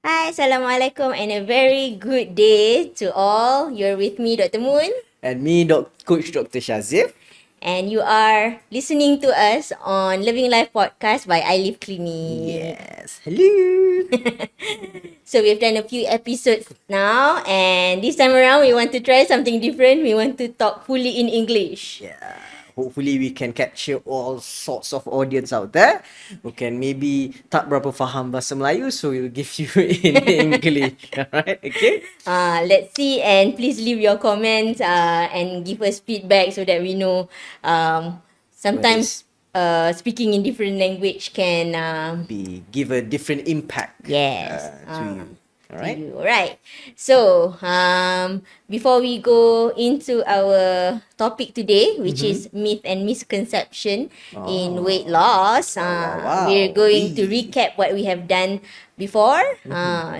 Hi, Assalamualaikum, and a very good day to all. You're with me, Dr. Moon, And me, Coach Dr. Shazif. and you are listening to us on Living Life Podcast by Iliv Clinic. Yes. Hello. So we've done a few episodes now, and this time around we want to try something different. We want to talk fully in English. Yeah. Hopefully we can capture all sorts of audience out there who can maybe tak berapa faham bahasa Melayu, so we'll give you in English. Alright, okay? Let's see, and please leave your comments and give us feedback so that we know. Sometimes speaking in different language can Give a different impact yes. to you. Alright? To you. Alright. So, before we go into our topic today, which is myth and misconception in weight loss, wow. we're going to Wee. recap what we have done before.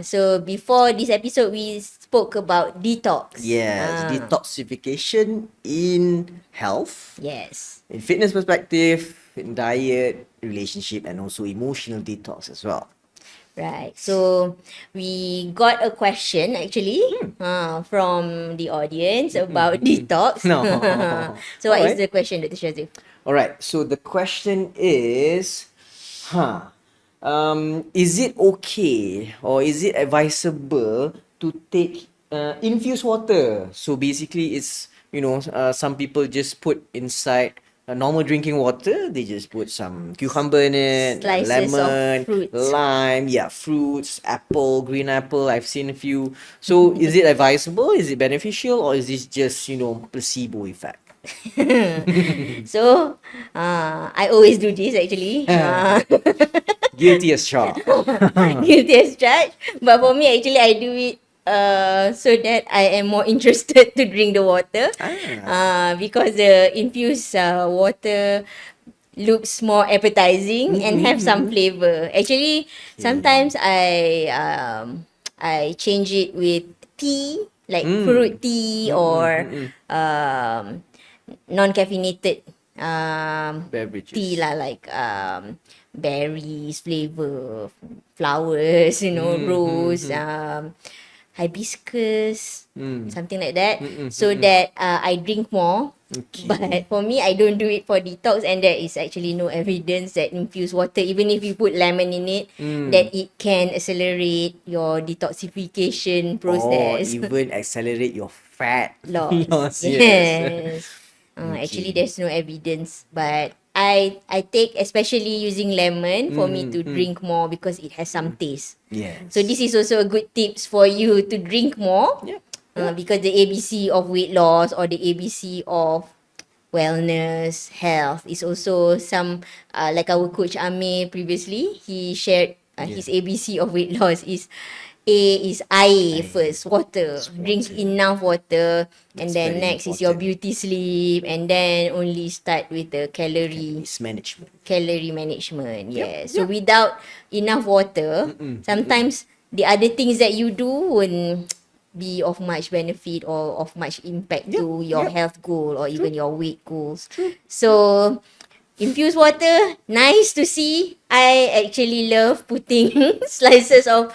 So, before this episode, we spoke about detox. Yes, detoxification in health, Yes. in fitness perspective, in diet, relationship, and also emotional detox as well. Right. So we got a question actually from the audience about detox. No. So what is Alright. the question, Dr. Shazif? All right. So the question is, is it okay or is it advisable to take infused water? So basically, it's some people just put inside normal drinking water. They just put some cucumber in it, Slices of lemon, fruits. lime, fruits, apple, green apple. I've seen a few. So is it advisable? Is it beneficial, or is this just placebo effect? So I always do this actually. Guilty as charged. Guilty as charged. But for me, actually, I do it so that I am more interested to drink the water. Because the infused water looks more appetizing and have some flavor. Actually, sometimes I change it with tea, like fruit tea or non-caffeinated Beverages. tea lah, like berries flavor, flowers, rose, hibiscus, something like that, so that I drink more. Okay. But for me, I don't do it for detox, and there is actually no evidence that infused water, even if you put lemon in it, that it can accelerate your detoxification Or process. even accelerate your fat Loss. loss. Yes. Yes. Actually, Okay. there's no evidence, but I take, especially using lemon, for me to drink more because it has some taste. Yes. So this is also a good tips for you to drink more. Yeah. Because the ABC of weight loss or the ABC of wellness, health is also some, like our coach Amir previously, he shared his ABC of weight loss is A is air first, water. Drink enough water, and That's then very next is your important. beauty sleep, and then only start with the It's management. calorie management. Yes. So without enough water, sometimes the other things that you do won't be of much benefit or of much impact to your health goal or even your weight goals. So infused water, nice to see. I actually love putting slices of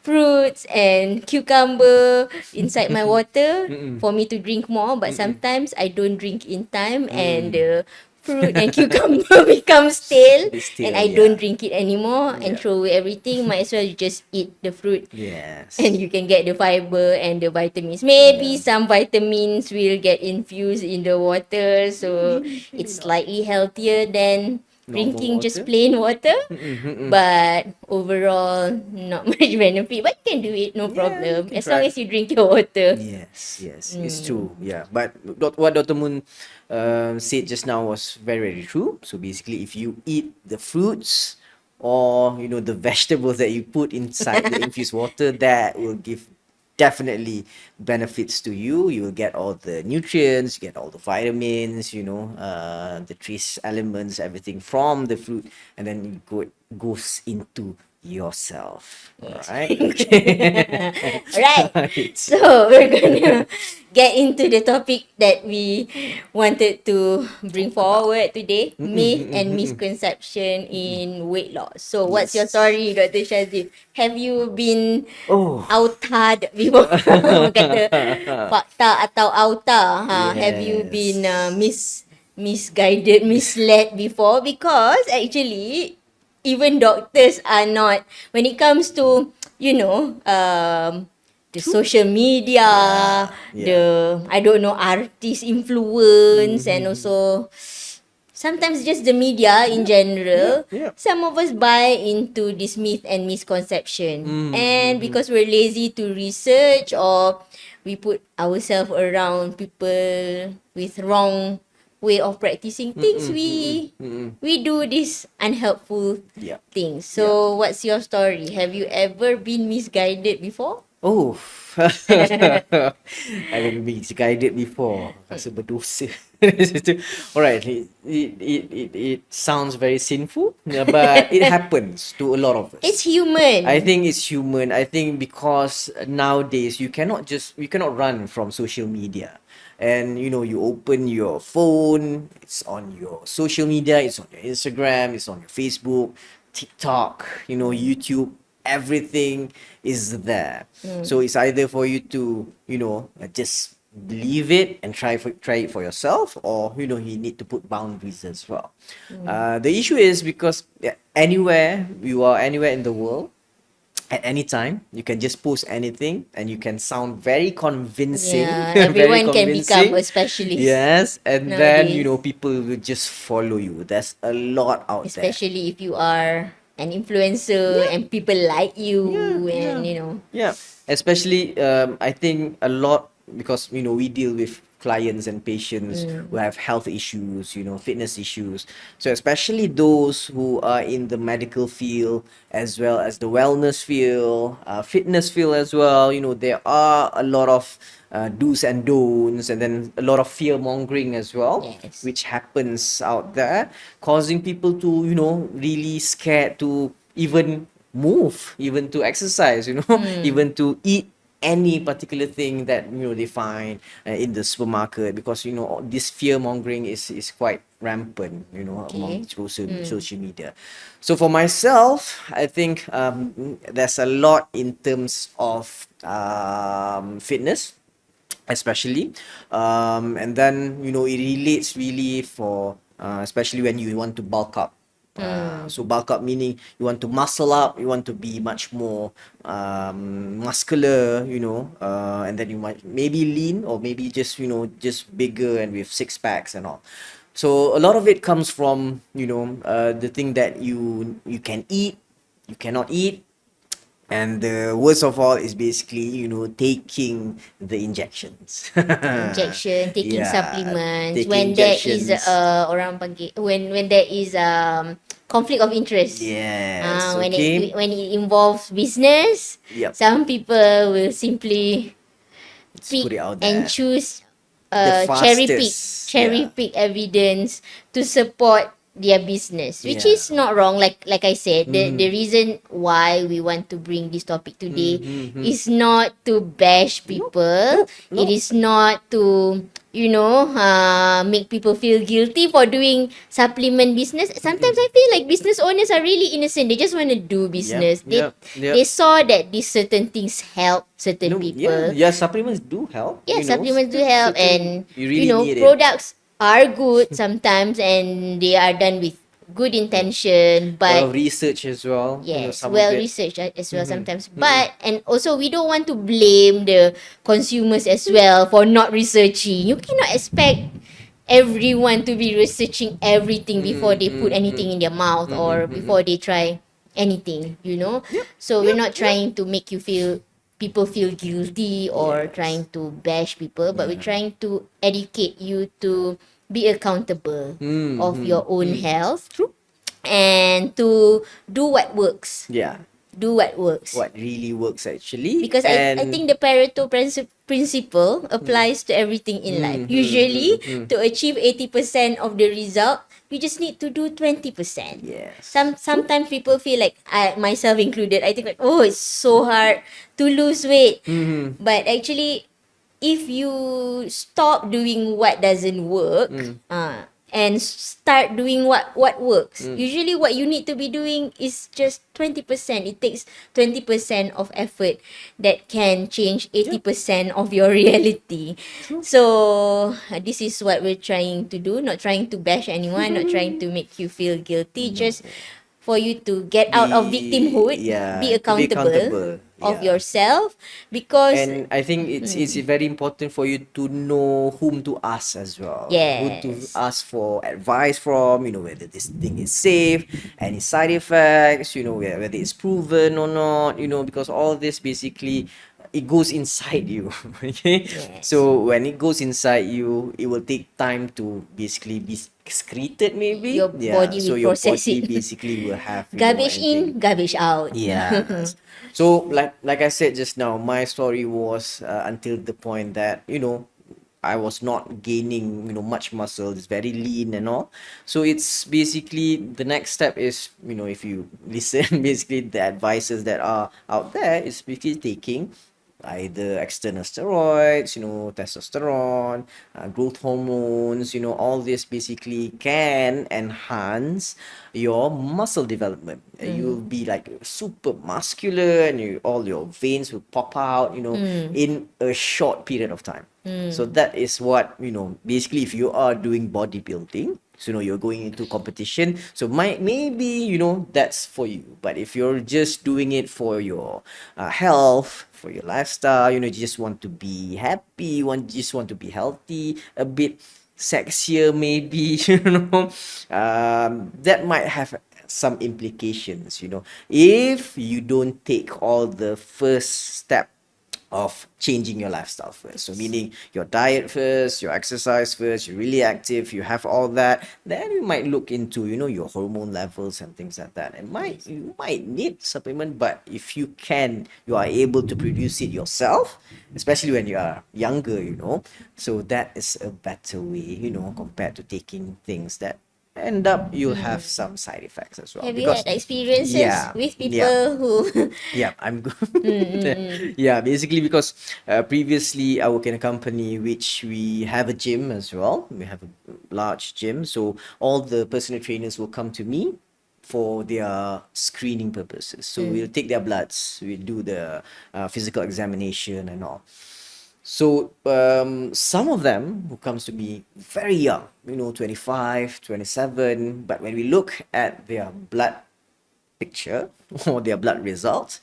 fruits and cucumber inside my water for me to drink more, but sometimes I don't drink in time and the fruit and cucumber become stale, Be and still, I don't drink it anymore and Yeah. throw away everything. Might as well you just eat the fruit Yes. and you can get the fiber and the vitamins. Maybe some vitamins will get infused in the water, so it's slightly healthier than Normal drinking just water. plain water. But overall, not much benefit. But you can do it, no you problem. can As long try. as you drink your water. Yes, it's true. Yeah, but what Dr. Moon said just now was very, very true. So basically, if you eat the fruits or the vegetables that you put inside the infused water, that will give definitely benefits to you. You will get all the nutrients, you get all the vitamins, the trace elements, everything from the fruit, and then it goes into yourself. Yes. Alright. Okay. Right. Right. So we're gonna get into the topic that we wanted to bring Talk about. forward today: myth and Mm-mm. misconception in weight loss. So what's your Yes. story, Dr. Shazif? Have you been Oh. autad before? Orang kata fakta atau auta. Have you been Yes. misguided, misled before? Because actually, even doctors are not, when it comes to, the True. social media, Yeah. the, Yeah. I don't know, artist influence, and Mm-hmm. also sometimes just the media in Yep. Yep. general. Yep. Some of us buy into this myth and misconception, and Mm-hmm. because we're lazy to research, or we put ourselves around people with wrong way of practicing things, Mm-mm. Mm-mm. Mm-mm. we do this unhelpful Yep. things. Yep. So what's your story? Have you ever been misguided before? Oh. I've been misguided before. Rasa berdosa. Alright, it sounds very sinful, but it happens to a lot of It's us. I human. think it's human. I think because nowadays you cannot run from social media. And you open your phone, it's on your social media, it's on your Instagram, it's on your Facebook, TikTok, YouTube, everything is there. So it's either for you to, just believe it and try it for yourself, or you need to put boundaries as well. The issue is because anywhere you are, anywhere in the world, at any time you can just post anything and you can sound very convincing, Yeah, very everyone can become convincing. a specialist Yes, and then nowadays, people will just follow you. There's a lot out there. especially if you are an influencer Yeah. and people like Yeah, you, yeah, and yeah. Especially, I think a lot because we deal with clients and patients who have health issues, fitness issues. So especially those who are in the medical field as well as the wellness field, fitness field as well. There are a lot of do's and don'ts, and then a lot of fear mongering as well, yes, which happens out there, causing people to really scared to even move, even to exercise, even to eat any particular thing that they find in the supermarket, because this fear mongering is quite rampant among okay, social media. So for myself, I think there's a lot in terms of fitness, especially, and then it relates really for especially when you want to bulk up. So bulk up meaning you want to muscle up, you want to be much more muscular, and then you might maybe lean, or maybe just just bigger and with six packs and all. So a lot of it comes from the thing that you can eat, you cannot eat, and the worst of all is basically taking the injections. the injection, taking Yeah, supplements, taking when there is injections. orang panggil, when there is conflict of interest. Yes, When okay. it involves business, Yep. some people will simply Let's put it pick out and there. choose, The cherry pick fastest. Yeah. evidence to support their business, which Yeah. is not wrong. Like I said, the Mm-hmm. reason why we want to bring this topic today Mm-hmm. is not to bash No, people. no, It no. is not to make people feel guilty for doing supplement business. Sometimes I feel like business owners are really innocent. They just want to do Yep, business. yep, They yep. saw that these certain things help certain No, yeah, people. yeah, supplements do help, Yeah, supplements do help, certain, and you really need it. products are good sometimes, and they are done with good Yeah. intention, A lot but of research as well, yes, some of well it. researched as well Mm-hmm. sometimes. Mm-mm. But and also we don't want to blame the consumers as well for not researching. You cannot expect everyone to be researching everything before they put Mm-mm. anything in their mouth, Mm-mm. or Mm-mm. before they try anything. Yep, So we're yep, not yep. trying to make people feel guilty, or Yes. trying to bash people, but we're Yeah. trying to educate you to be accountable of Mm-hmm. your own Mm. health, True. and to do what works. Yeah. Do what works. What really works actually, Because I and think the Pareto principle applies to everything in life. Usually, to achieve 80% of the result, you just need to do 20%. Yes. Sometimes people feel like, myself included, I think like, oh, it's so hard to lose weight. But actually, if you stop doing what doesn't work, and start doing what works, usually what you need to be doing is just 20%. It takes 20% of effort that can change 80% of your reality. So this is what we're trying to do, not trying to bash anyone, not trying to make you feel guilty, just for you to get out of victimhood, be To be accountable accountable. of Yeah. yourself, because And I think it's very important for you to know whom to ask as well. Who to yes, ask for advice from, whether this thing is safe, any side effects, whether it's proven or not, because all this basically it goes inside you. Okay. yes. So when it goes inside you, it will take time to basically be excreted maybe. Your body So will your process body it. basically will have Garbage anything. in, garbage out. Yes. So like I said just now, my story was until the point that I was not gaining much muscle. It's very lean and all. So it's basically the next step is if you listen, basically the advices that are out there is basically taking either external steroids, testosterone, growth hormones, all this basically can enhance your muscle development. You'll be like super muscular and all your veins will pop out, in a short period of time. So that is what, basically if you are doing bodybuilding, so you're going into competition, so maybe that's for you. But if you're just doing it for your health, for your lifestyle, you just want to be happy, just want to be healthy, a bit sexier maybe, that might have some implications, if you don't take all the first step of changing your lifestyle first. So meaning your diet first, your exercise first, you're really active, you have all that, then you might look into, your hormone levels and things like that. And you might need supplement, but if you are able to produce it yourself, especially when you are younger, so that is a better way, compared to taking things that end up you'll have some side effects as well. Have you Because had experiences yeah, with yeah. people who Yeah, I'm good. Yeah, basically because previously I work in a company which we have a gym as well. We have a large gym, so all the personal trainers will come to me for their screening purposes. So we'll take their bloods, we do the physical examination and all. So some of them who comes to me very young, 25, 27, but when we look at their blood picture or their blood results,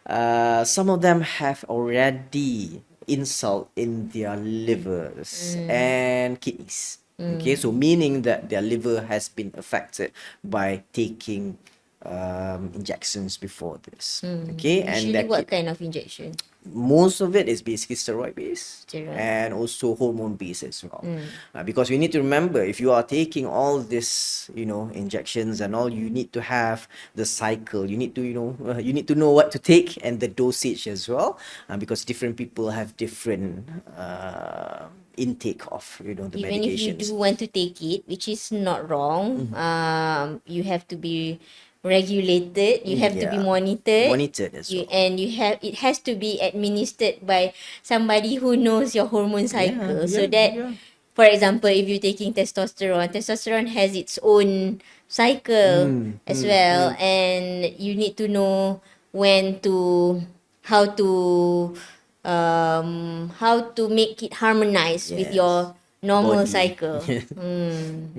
some of them have already insult in their livers and kidneys. Okay, so meaning that their liver has been affected by taking injections before this. Okay, and usually that what kind of injection? most of it is basically steroid based Steroid. and also hormone based as well. Because we need to remember, if you are taking all this injections and all, you need to have the cycle, you need to you need to know what to take and the dosage as well, because different people have different intake of the Even medications. if you do want to take it, which is not wrong, you have to be regulated, you have to be Yeah. Monitored as well. and it has to be administered by somebody who knows your hormone cycle, so that for example, if you're taking testosterone has its own cycle as well, and you need to know when to how to make it harmonize with Yes. your normal Body. cycle.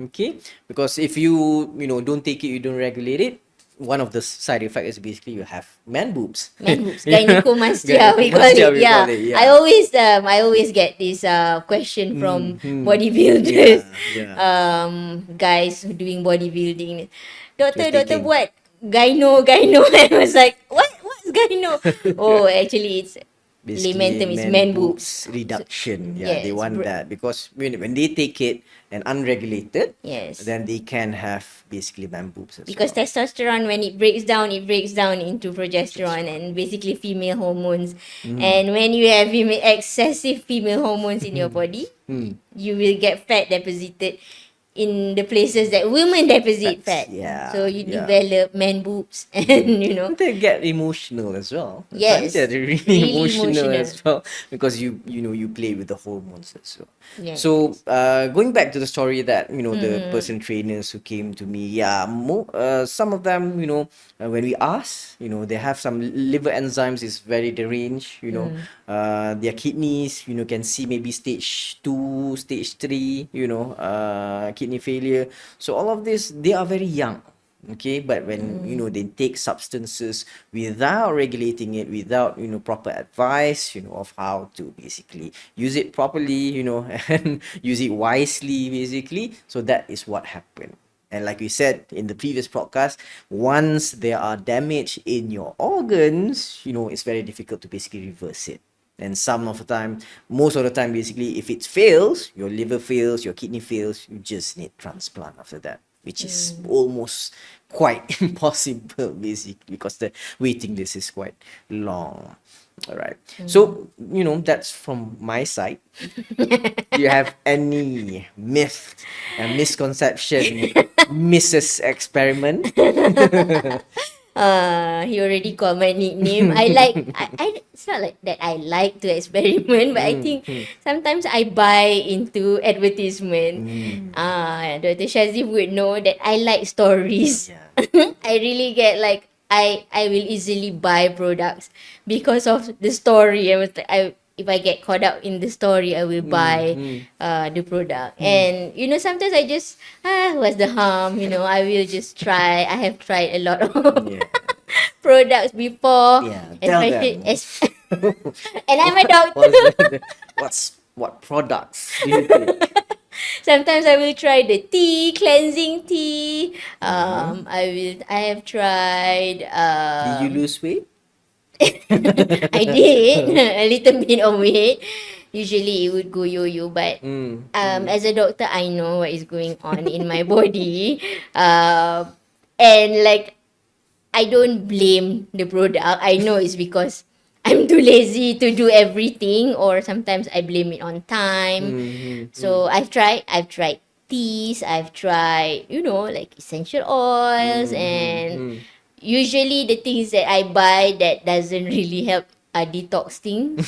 Okay, because if you don't take it, you don't regulate it, one of the side effects is basically you have man boobs. Man boobs, gynecomastia, we call Gynecomastia, it. we Yeah, call it, yeah. I always get this question from bodybuilders, guys who doing bodybuilding. Doctor, Just doctor thinking. buat gyno. I was like, what's gyno? Oh, actually it's basically term is man man boobs boobs. reduction. Yeah, they Yes, want that because when they take it and unregulated, yes. then they can have basically man boobs as Because well. testosterone, when it breaks down into progesterone and basically female hormones. Mm. And when you have excessive female hormones in your body, you will get fat deposited in the places that women deposit That's fat. So yeah, you yeah. develop man boobs and They get emotional as well. At times yes, they're really really emotional emotional. as well because you play with the hormones as well. So Yes. going back to the story that the person trainers who came to me, yeah, some of them when we ask, they have some liver enzymes is very deranged. Their kidneys can see maybe stage 2, stage 3, kidney failure. So all of this, they are very young. Okay, but when they take substances without regulating it, without proper advice of how to basically use it properly, and use it wisely, basically, so that is what happened. And like we said in the previous podcast, once there are damage in your organs, it's very difficult to basically reverse it. And some of the time, most of the time, basically, if it fails, your liver fails, your kidney fails, you just need transplant after that, which is almost quite impossible, basically, because the waiting list is quite long. All right. So, that's from my side. Do you have any myth and misconception, Mrs. Experiment? He already called my nickname. It's not like that I like to experiment, but I think sometimes I buy into advertisement. Dr. Shazif would know that I like stories. Yeah. I really get like I will easily buy products because of the story. If I get caught up in the story, I will buy the product. And sometimes I just what's the harm? I will just try. I have tried a lot of Yeah. products before, Yeah. Tell especially them. and I'm a doctor. What products do you take? Sometimes I will try the tea, cleansing tea. I have tried Did you lose weight? I did a little bit of weight. Usually it would go yo-yo, but as a doctor, I know what is going on in my body. And like I don't blame the product. I know it's because I'm too lazy to do everything, or sometimes I blame it on time. So I've tried teas, I've tried, like essential oils, and usually the things that I buy that doesn't really help are detoxing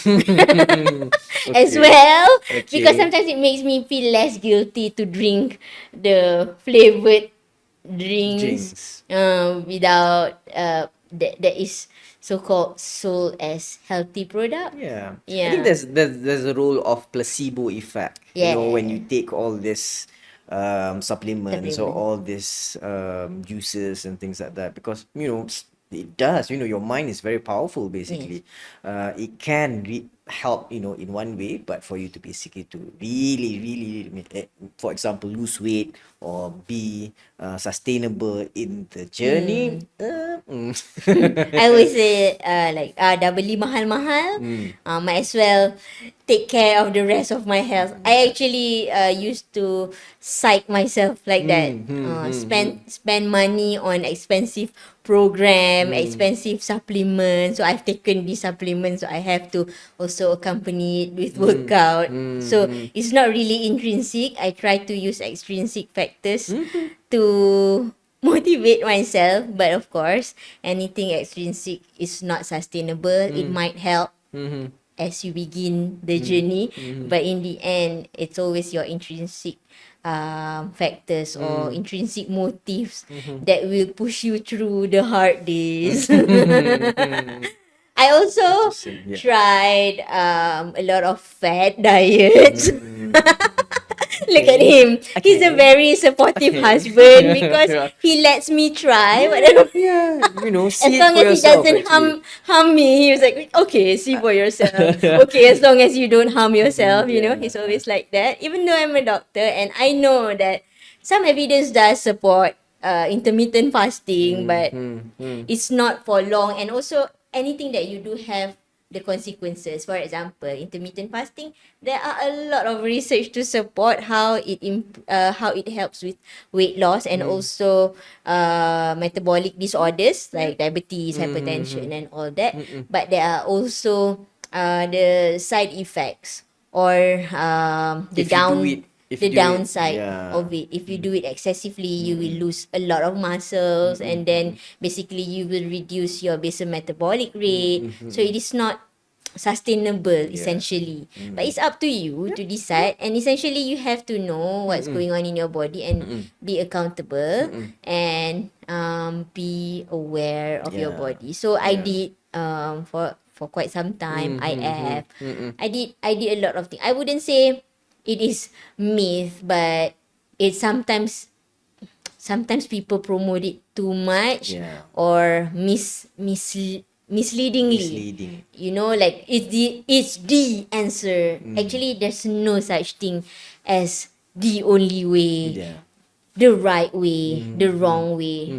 as Okay. well, because Okay. sometimes it makes me feel less guilty to drink the flavored drinks Drinks. without that is so called sold as healthy product. Yeah. I think Yeah. there's a role of placebo effect. When you Yeah. take all this supplements or Supplement. all these juices and things like that, because it does. Your mind is very powerful. Basically, it can help in one way, but for you to basically to really, really, for example, lose weight or be sustainable in the journey. I always say dah beli mahal-mahal, might as well take care of the rest of my health. I actually used to psych myself like that. Spend money on expensive program, expensive supplements. So I've taken these supplements, so I have to also accompany it with workout. So it's not really intrinsic. I try to use extrinsic factors to motivate myself, but of course anything extrinsic is not sustainable. It might help as you begin the journey, but in the end it's always your intrinsic factors or intrinsic motives that will push you through the hard days. I also Interesting. Yeah. tried a lot of fat diets. Look at Okay. him. He's a Okay. very supportive Okay. husband because Yeah. he lets me try. But Yeah. as See it long for as he yourself. doesn't Actually. harm me, he was like, okay, see for yourself. Okay, as long as you don't harm yourself, Yeah. he's always like that. Even though I'm a doctor and I know that some evidence does support intermittent fasting, but Mm. it's not for long. And also anything that you do have the consequences. For example, intermittent fasting, there are a lot of research to support how it helps with weight loss and also metabolic disorders like diabetes, hypertension and all that. But there are also the side effects or the If you do it, downside yeah. of it. If you do it excessively, you will lose a lot of muscles, and then basically you will reduce your basal metabolic rate. So it is not sustainable essentially. But it's up to you to decide, and essentially you have to know what's going on in your body and be accountable and be aware of your Yeah. body. So I Yeah. did for quite some time. I did a lot of things. I wouldn't say it is myth, but it sometimes people promote it too much Yeah. or misleadingly. Misleading. You know, like it's the answer. Actually, there's no such thing as the only way, Yeah. the right way, the wrong way.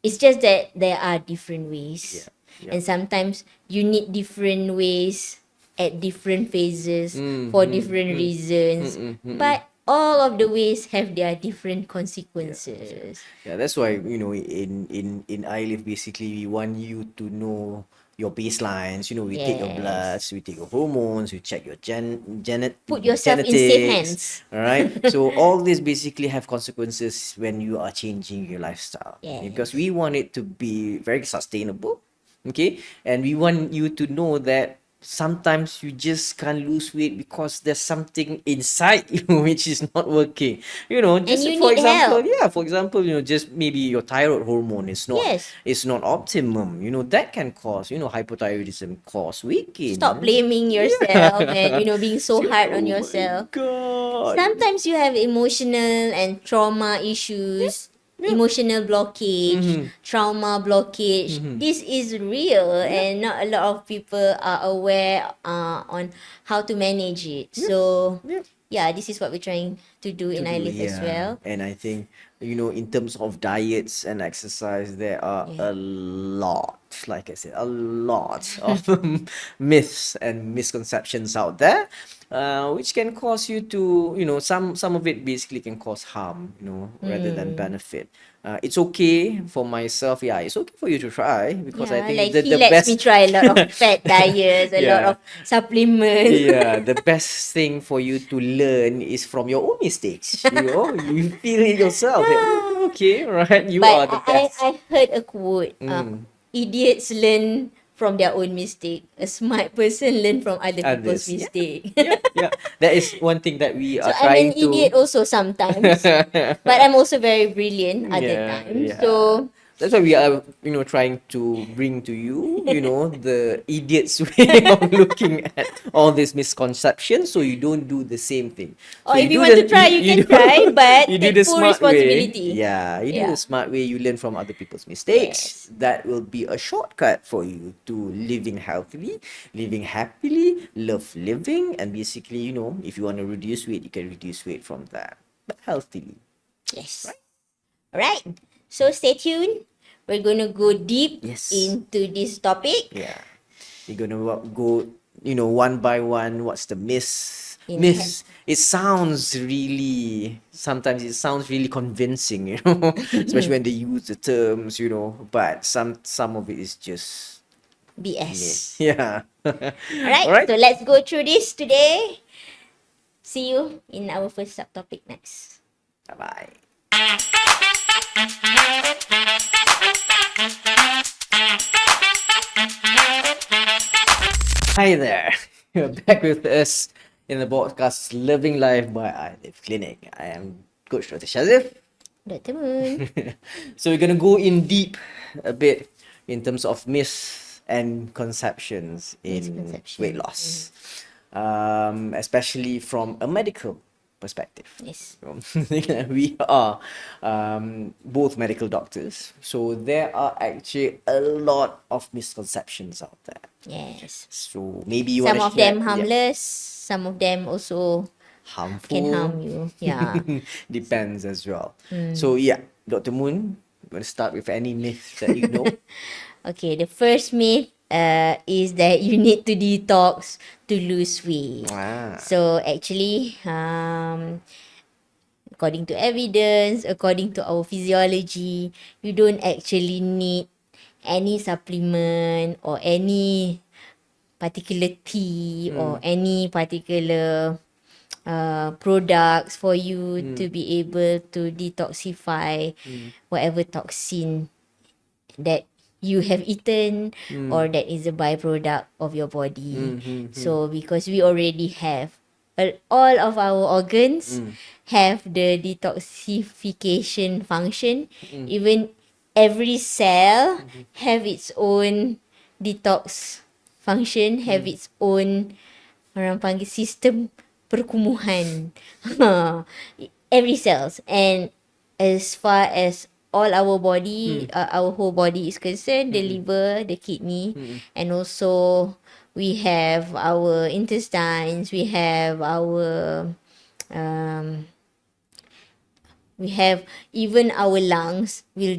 It's just that there are different ways. Yeah. Yeah. And sometimes you need different ways at different phases for different reasons. But all of the ways have their different consequences. Yeah, that's why, in Iliv, basically we want you to know your baselines. We take your Yes. bloods, we take your hormones, we check your Put yourself in safe genetics. hands. All right. So all this basically have consequences when you are changing your lifestyle. Because we want it to be very sustainable. Okay. And we want you to know that sometimes you just can't lose weight because there's something inside you which is not working. Just you for need example, help. for example, just maybe your thyroid hormone is not Yes. is not optimum. That can cause, hypothyroidism, cause weight gain. Stop blaming yourself and being so hard on Oh my yourself. God. Sometimes you have emotional and trauma issues, emotional blockage, trauma blockage. This is real, and not a lot of people are aware on how to manage it. So, this is what we're trying to do in iLive as well. And I think, in terms of diets and exercise, there are a lot, like I said, a lot of myths and misconceptions out there, which can cause you to, some of it basically can cause harm, rather than benefit. It's okay for myself. Yeah, it's okay for you to try, because I think Like the he lets best me try a lot of fat diets, a lot of supplements. yeah, the best thing for you to learn is from your own mistakes. You feel it yourself. That, okay, right, you are the But best. I heard a quote. Idiots learn from their own mistake. A smart person learn from other people's Others. Yeah. mistake. Yeah, that is one thing that we So are I'm trying an idiot to. also sometimes, but I'm also very brilliant other times. So That's why we are, trying to bring to you, the idiot's way of looking at all these misconceptions, so you don't do the same thing. or So if you do want to try, you can try, but you do take the full smart way. responsibility. Yeah, you do Yeah. the smart way. You learn from other people's mistakes. Yes. That will be a shortcut for you to living healthily, living happily, love living, and basically, if you want to reduce weight, you can reduce weight from that, but healthily. Yes. All right. So stay tuned. We're going to go deep Yes. into this topic. Yeah, we're gonna go, one by one. What's the In myths? Sometimes it sounds really convincing, especially when they use the terms, but some of it is just BS. yeah. All right. So let's go through this today. See you in our first subtopic next. Bye. Hi there. You're back with us in the podcast Living Life by iLive Clinic. I am Coach Dr. Shazif. Dr. Moon. So we're gonna go in deep a bit in terms of myths and conceptions in Misconceptions. weight loss, especially from a medical perspective. Yes. We are both medical doctors, so there are actually a lot of misconceptions out there. Yes. So maybe you Some want of to share. them harmless. Some of them also Harmful. can harm you. Yeah. Depends as well. So Dr. Moon, you want to start with any myth that you know? Okay, the first myth is that you need to detox to lose weight. Ah. So actually, according to evidence, according to our physiology, you don't actually need any supplement or any particular tea or any particular products for you to be able to detoxify whatever toxin that you have eaten or that is a byproduct of your body. So because we already have all of our organs have the detoxification function. Even every cell have its own detox function, have its own, orang panggil, sistem perkumuhan. Every cells. And as far as all our body, our whole body is concerned, the liver, the kidney, and also we have our intestines, we have our we have even our lungs will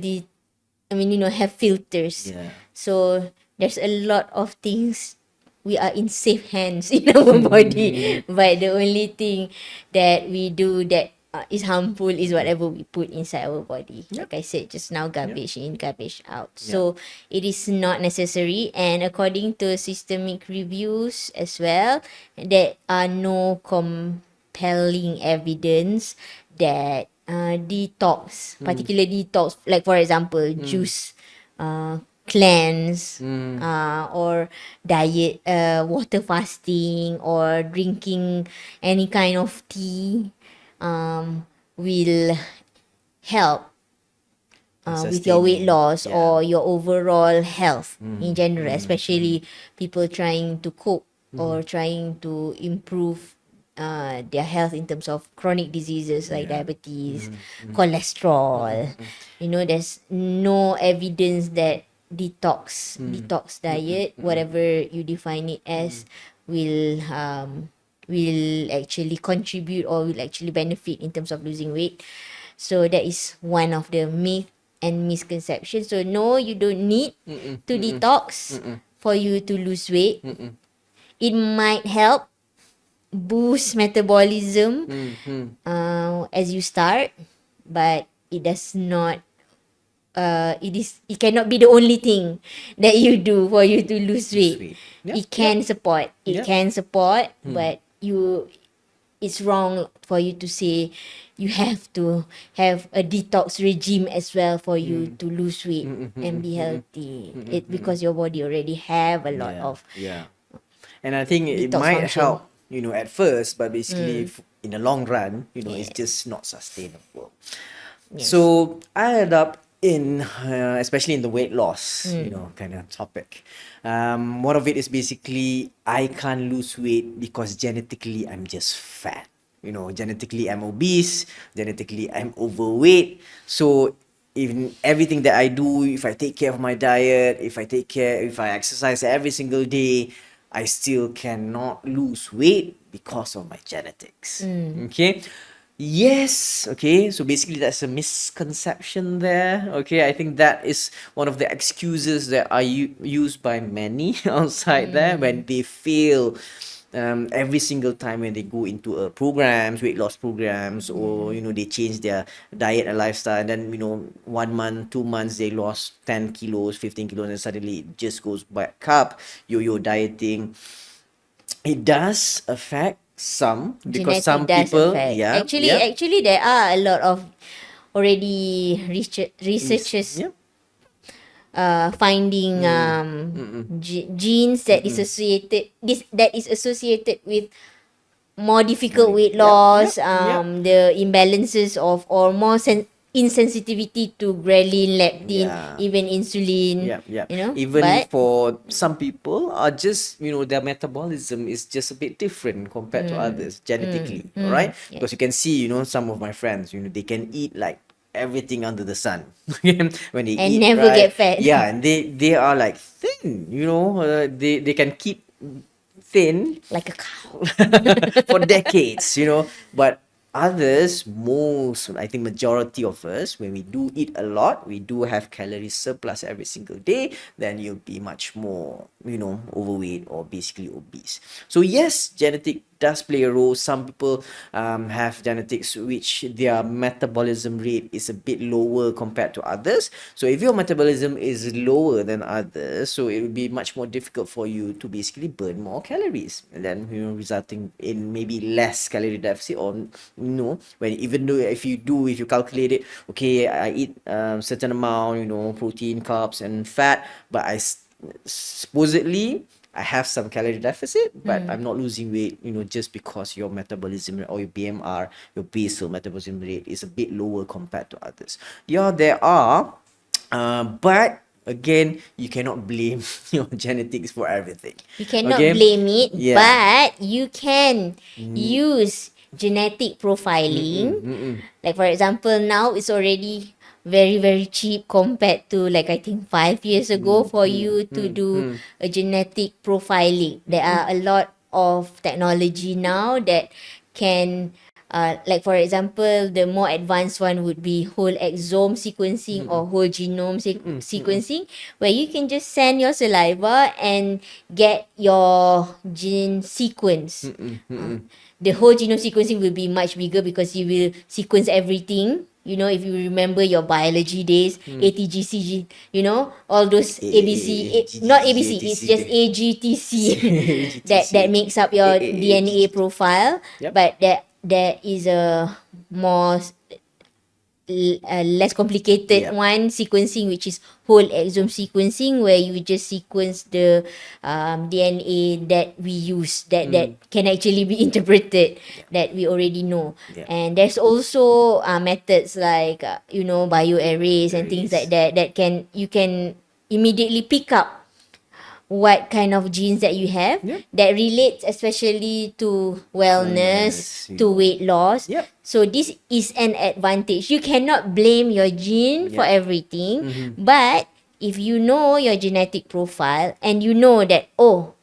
have filters. Yeah. So there's a lot of things. We are in safe hands in our body. But the only thing that we do that is harmful is whatever we put inside our body. Like I said just now, garbage in, garbage out. So it is not necessary. And according to systemic reviews as well, there are no compelling evidence that detox, particular detox, like for example, juice, cleanse, or diet, water fasting, or drinking any kind of tea, will help with your weight Sustaining. loss Yeah. or your overall health in general, especially people trying to cope or trying to improve their health in terms of chronic diseases like diabetes, cholesterol. There's no evidence that detox diet, whatever you define it as, will actually contribute or will actually benefit in terms of losing weight. So that is one of the myth and misconceptions. So no, you don't need to detox for you to lose weight. It might help boost metabolism as you start, but it does not. It cannot be the only thing that you do for you to lose weight. weight. Yep, It can support. It Yep. can support, but it's wrong for you to say you have to have a detox regime as well for you to lose weight and be healthy. It because your body already have a lot Yeah. of Yeah. And I think it detox might function. help, at first, but basically in the long run, it's Yes. just not sustainable. Yes. So I end up in, especially in the weight loss, kind of topic. One of it is basically I can't lose weight because genetically I'm just fat. Genetically I'm obese, genetically I'm overweight. So in everything that I do, if I take care of my diet, if I exercise every single day, I still cannot lose weight because of my genetics. Okay. Yes. Okay. So basically, that's a misconception there. Okay. I think that is one of the excuses that are used by many outside there when they fail. Every single time when they go into weight loss programs, or they change their diet and lifestyle, and then 1 month, 2 months they lost 10 kilos, 15 kilos, and suddenly it just goes back up. Yo dieting. It does affect some because Genetic some does people, affect. yeah, Actually, there are a lot of already researchers yeah, finding genes that is associated with more difficult weight loss, the imbalances of or more insensitivity to ghrelin, leptin, Yeah. even insulin. yeah. Even But for some people are just their metabolism is just a bit different compared to others genetically, all right? yeah. Because you can see some of my friends, they can eat like everything under the sun when they And eat, never right? get fat. Yeah, and they are like thin, they can keep thin like a cow. for decades, but others, I think majority of us, when we do eat a lot, we do have calorie surplus every single day, then you'll be much more, overweight or basically obese. So yes, genetic does play a role. Some people have genetics which their metabolism rate is a bit lower compared to others. So if your metabolism is lower than others, so it will be much more difficult for you to basically burn more calories, and then resulting in maybe less calorie deficit, or when even though if you calculate it, okay, I eat certain amount, protein, carbs, and fat, but supposedly I have some calorie deficit, but I'm not losing weight, just because your metabolism rate or your BMR, your basal metabolism rate, is a bit lower compared to others. Yeah, there are, but again, you cannot blame your genetics for everything. You cannot Okay? blame it, Yeah. but you can use genetic profiling. Like for example, now it's already very very cheap compared to, like, I think 5 years ago, for you to do a genetic profiling. There are a lot of technology now that can, like for example, the more advanced one would be whole exome sequencing or whole genome sequencing, where you can just send your saliva and get your gene sequence. The whole genome sequencing will be much bigger because you will sequence everything. If you remember your biology days, ATGC, all those ABC, not ABC, it's just AGTC that makes up your DNA profile. Yep. But there is a more less complicated Yep. one, sequencing, which is whole exome sequencing, where you just sequence the DNA that we use, that can actually be interpreted, that we already know. Yeah. And there's also methods like bioarrays and things like that you can immediately pick up what kind of genes that you have Yep. that relates especially to wellness, Wellness, to weight loss. Yep. So this is an advantage. You cannot blame your gene for Yep. everything, but if you know your genetic profile and you know that,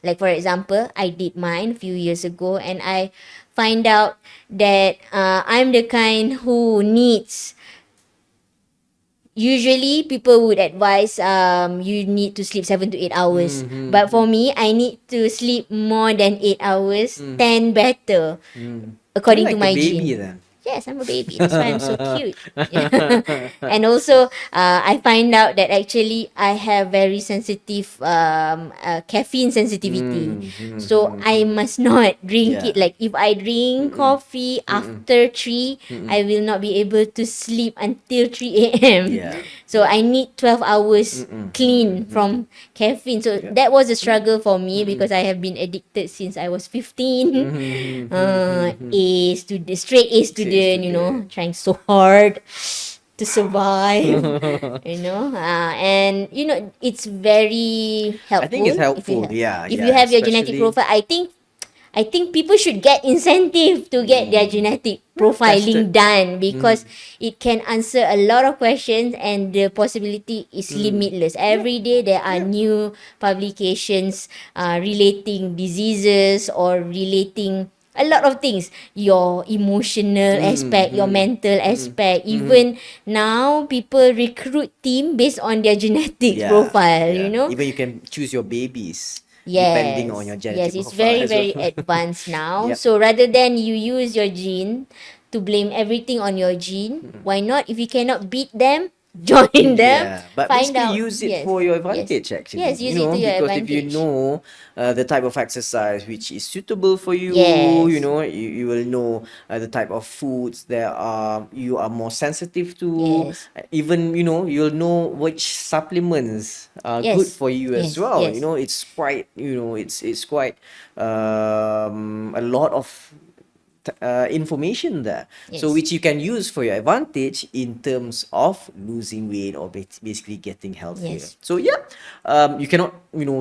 like for example, I did mine a few years ago and I find out that I'm the kind who needs, usually people would advise you need to sleep 7 to 8 hours, but for me I need to sleep more than 8 hours, 10 better, according You're to like my a baby gene. then. Yes, I'm a baby. That's why I'm so cute. And also, I find out that actually I have very sensitive caffeine sensitivity. So I must not drink it. Yeah. Like if I drink coffee after 3, I will not be able to sleep until 3 a.m. Yeah. So I need 12 hours clean from caffeine. So that was a struggle for me because I have been addicted since I was 15. Straight A student, trying so hard to survive, and it's very helpful. I think it's helpful. If you have your genetic Especially- profile, I think people should get incentive to get their genetic profiling tested. done, because it can answer a lot of questions and the possibility is limitless. Every day there are new publications relating diseases or relating a lot of things, your emotional aspect, your mental aspect. Even now people recruit team based on their genetic profile, Even you can choose your babies. Yes. Depending on your genetic Yes, it's profile very, as very well. advanced now. Yep. So rather than you use your gene to blame everything on your gene, why not? If you cannot beat them, join them. Yeah, but find basically out. use it Yes, for your yes. advantage actually. Yes, use it to your because advantage. if you know the type of exercise which is suitable for you, Yes. you will know the type of foods that you are more sensitive to. Yes. Even you'll know which supplements are Yes. good for you as Yes, well. yes. It's quite it's quite a lot of information there, so Yes. which you can use for your advantage in terms of losing weight or basically getting healthier. Yes. So yeah, you cannot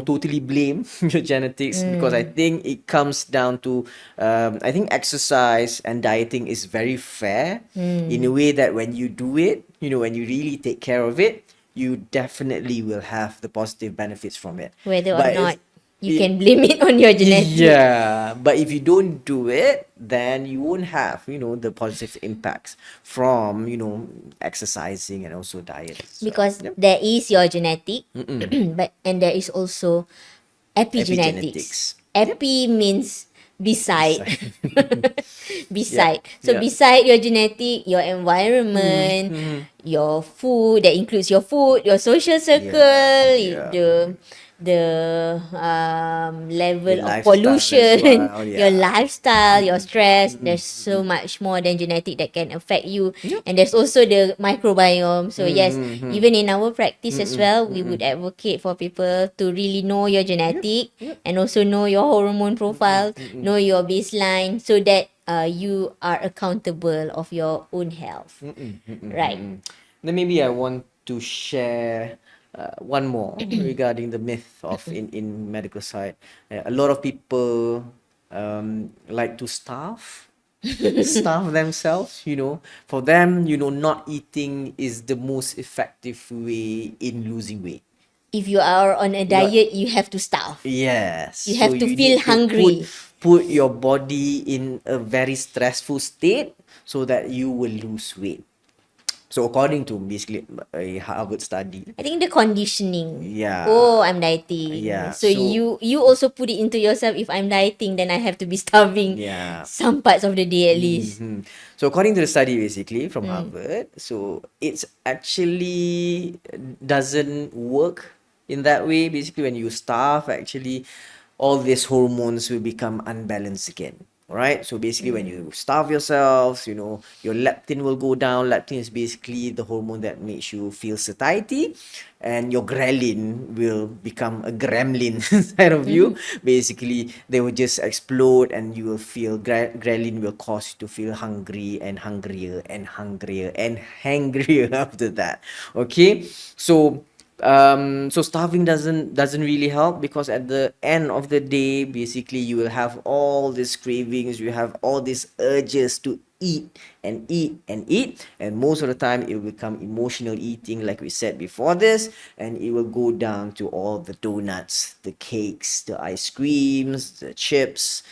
totally blame your genetics, because I think it comes down to I think exercise and dieting is very fair in a way that when you do it, when you really take care of it, you definitely will have the positive benefits from it. Whether or But not you can blame it on your genetics. Yeah, but if you don't do it, then you won't have, the positive impacts from, exercising and also diet as well. Because Yep. there is your genetic, and there is also epigenetics. Epigenetics. Yep. Epi means beside. Yep. Beside. So Yep. beside your genetic, your environment, your food, that includes your food, your social circle, yeah. the level Your of lifestyle as pollution, well, your yeah. lifestyle, your stress. There's so much more than genetic that can affect you. Yep. And there's also the microbiome. So yes, even in our practice as well, we would advocate for people to really know your genetic and also know your hormone profile, know your baseline, so that you are accountable of your own health. Right. Then maybe I want to share one more regarding the myth of in medical side. A lot of people like to starve themselves. For them, not eating is the most effective way in losing weight. If you are on a diet, you have to starve. Yes. You have to feel need hungry. put your body in a very stressful state so that you will lose weight. So according to basically a Harvard study, I think the conditioning. Yeah. Oh, I'm dieting. Yeah, So, you also put it into yourself. If I'm dieting, then I have to be starving. Yeah. Some parts of the day at least. So according to the study basically from Harvard, so it's actually doesn't work in that way. Basically, when you starve, actually all these hormones will become unbalanced again. Right? So basically when you starve yourself, your leptin will go down. Leptin is basically the hormone that makes you feel satiety, and your ghrelin will become a gremlin inside of you. Basically, they will just explode and you will feel ghrelin will cause you to feel hungry and hungrier and hungrier and hangrier after that. Okay? So starving doesn't really help, because at the end of the day, basically you will have all these cravings, you have all these urges to eat and eat and eat, and most of the time it will become emotional eating, like we said before this, and it will go down to all the donuts, the cakes, the ice creams, the chips.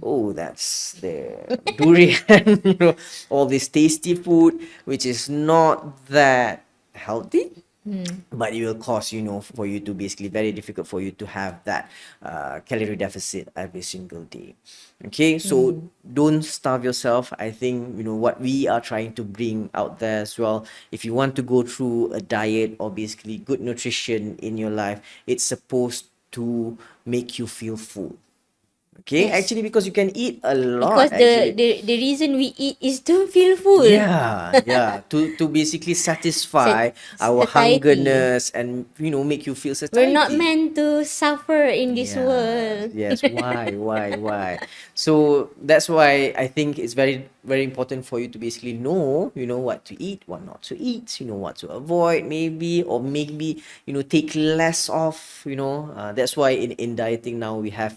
Oh, that's the durian. All this tasty food which is not that healthy, but it will cause for you to basically very difficult for you to have that calorie deficit every single day. Okay, so don't starve yourself. I think what we are trying to bring out there as well, if you want to go through a diet or basically good nutrition in your life, it's supposed to make you feel full. Okay, Yes. actually, because you can eat a Because lot the, actually. the reason we eat is to feel full. Yeah. To basically satisfy our Satiety. hungerness and make you feel We're not satiety. meant to suffer in this Yeah. world. Yes. Why? So that's why I think it's very, very important for you to basically know, what to eat, what not to eat, what to avoid, maybe, or maybe, take less of, that's why in dieting now we have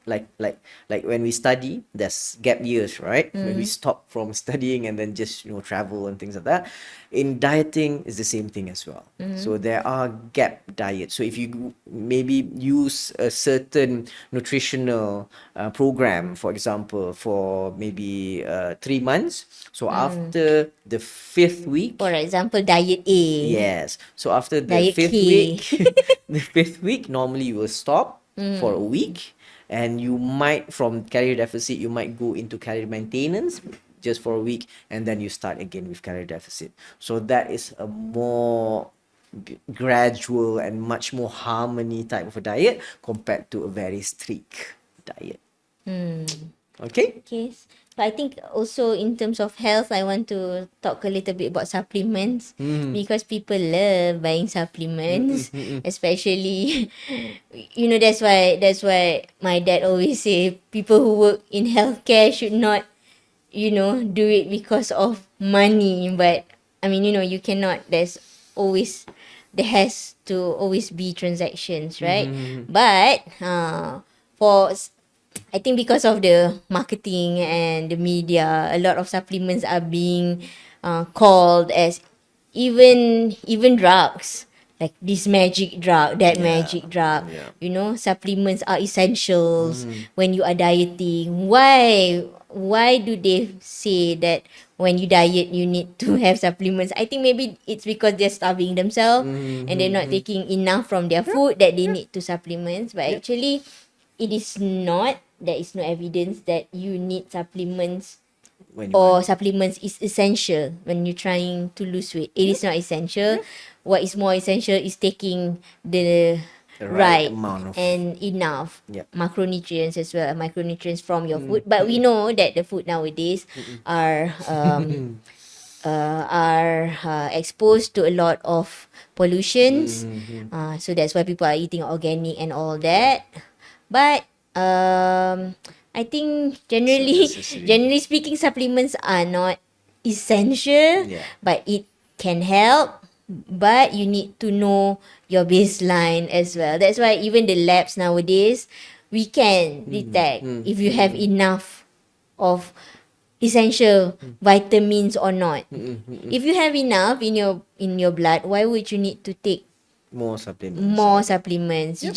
like when we study, there's gap years, right? When we stop from studying and then just, travel and things like that. In dieting, is the same thing as well. So there are gap diets. So if you maybe use a certain nutritional program, for example, for maybe 3 months. So after the 5th week, For example, diet A. yes. So after the Diet fifth K. week, the 5th week, normally you will stop for a week, and you might, from calorie deficit, you might go into calorie maintenance just for a week, and then you start again with calorie deficit. So that is a more gradual and much more harmony type of a diet compared to a very strict diet. Okay? Okay. But I think also in terms of health, I want to talk a little bit about supplements because people love buying supplements, especially that's why my dad always say people who work in healthcare should not do it because of money. But I mean, you cannot. There has to always be transactions, right? But for I think because of the marketing and the media, a lot of supplements are being called as even drugs. like this magic drug, that Yeah. magic drug. Yeah. You know, supplements are essentials when you are dieting. Why do they say that when you diet you need to have supplements? I think maybe it's because they're starving themselves and they're not taking enough from their food that they need to supplements. But actually it is not. There is no evidence that you need supplements When you or want. supplements is essential when you're trying to lose weight. It is not essential. What is more essential is taking the The right right amount of- and enough Yep. macronutrients as well, micronutrients from your food. But we know that the food nowadays are exposed to a lot of pollutions. So that's why people are eating organic and all that. But I think generally, It's not necessary. generally speaking, supplements are not essential, Yeah. but it can help. But you need to know your baseline as well. That's why even the labs nowadays, we can detect if you have enough of essential vitamins or not. If you have enough in your blood, why would you need to take More supplements. more supplements? You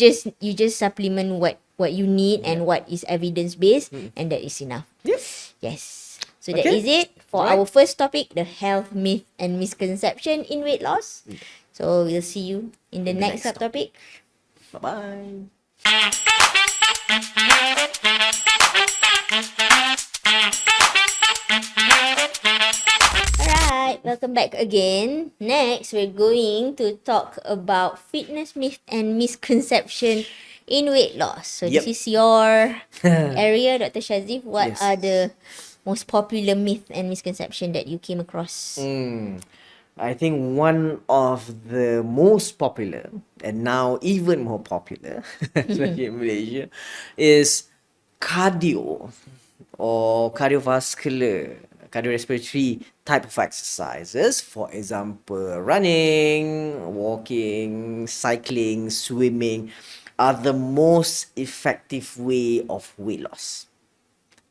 just supplement what you need and what is evidence based, and that is enough. Yep. Yes. So that Okay. is it for Right. our first topic, the health myth and misconception in weight loss. So we'll see you in the next next subtopic. Bye-bye. Alright, welcome back again. Next, we're going to talk about fitness myth and misconception in weight loss. So Yep. this is your area, Dr. Shazif. What Yes. are the most popular myth and misconception that you came across? I think one of the most popular, and now even more popular, especially in Malaysia, is cardio or cardiorespiratory type of exercises. For example, running, walking, cycling, swimming are the most effective way of weight loss.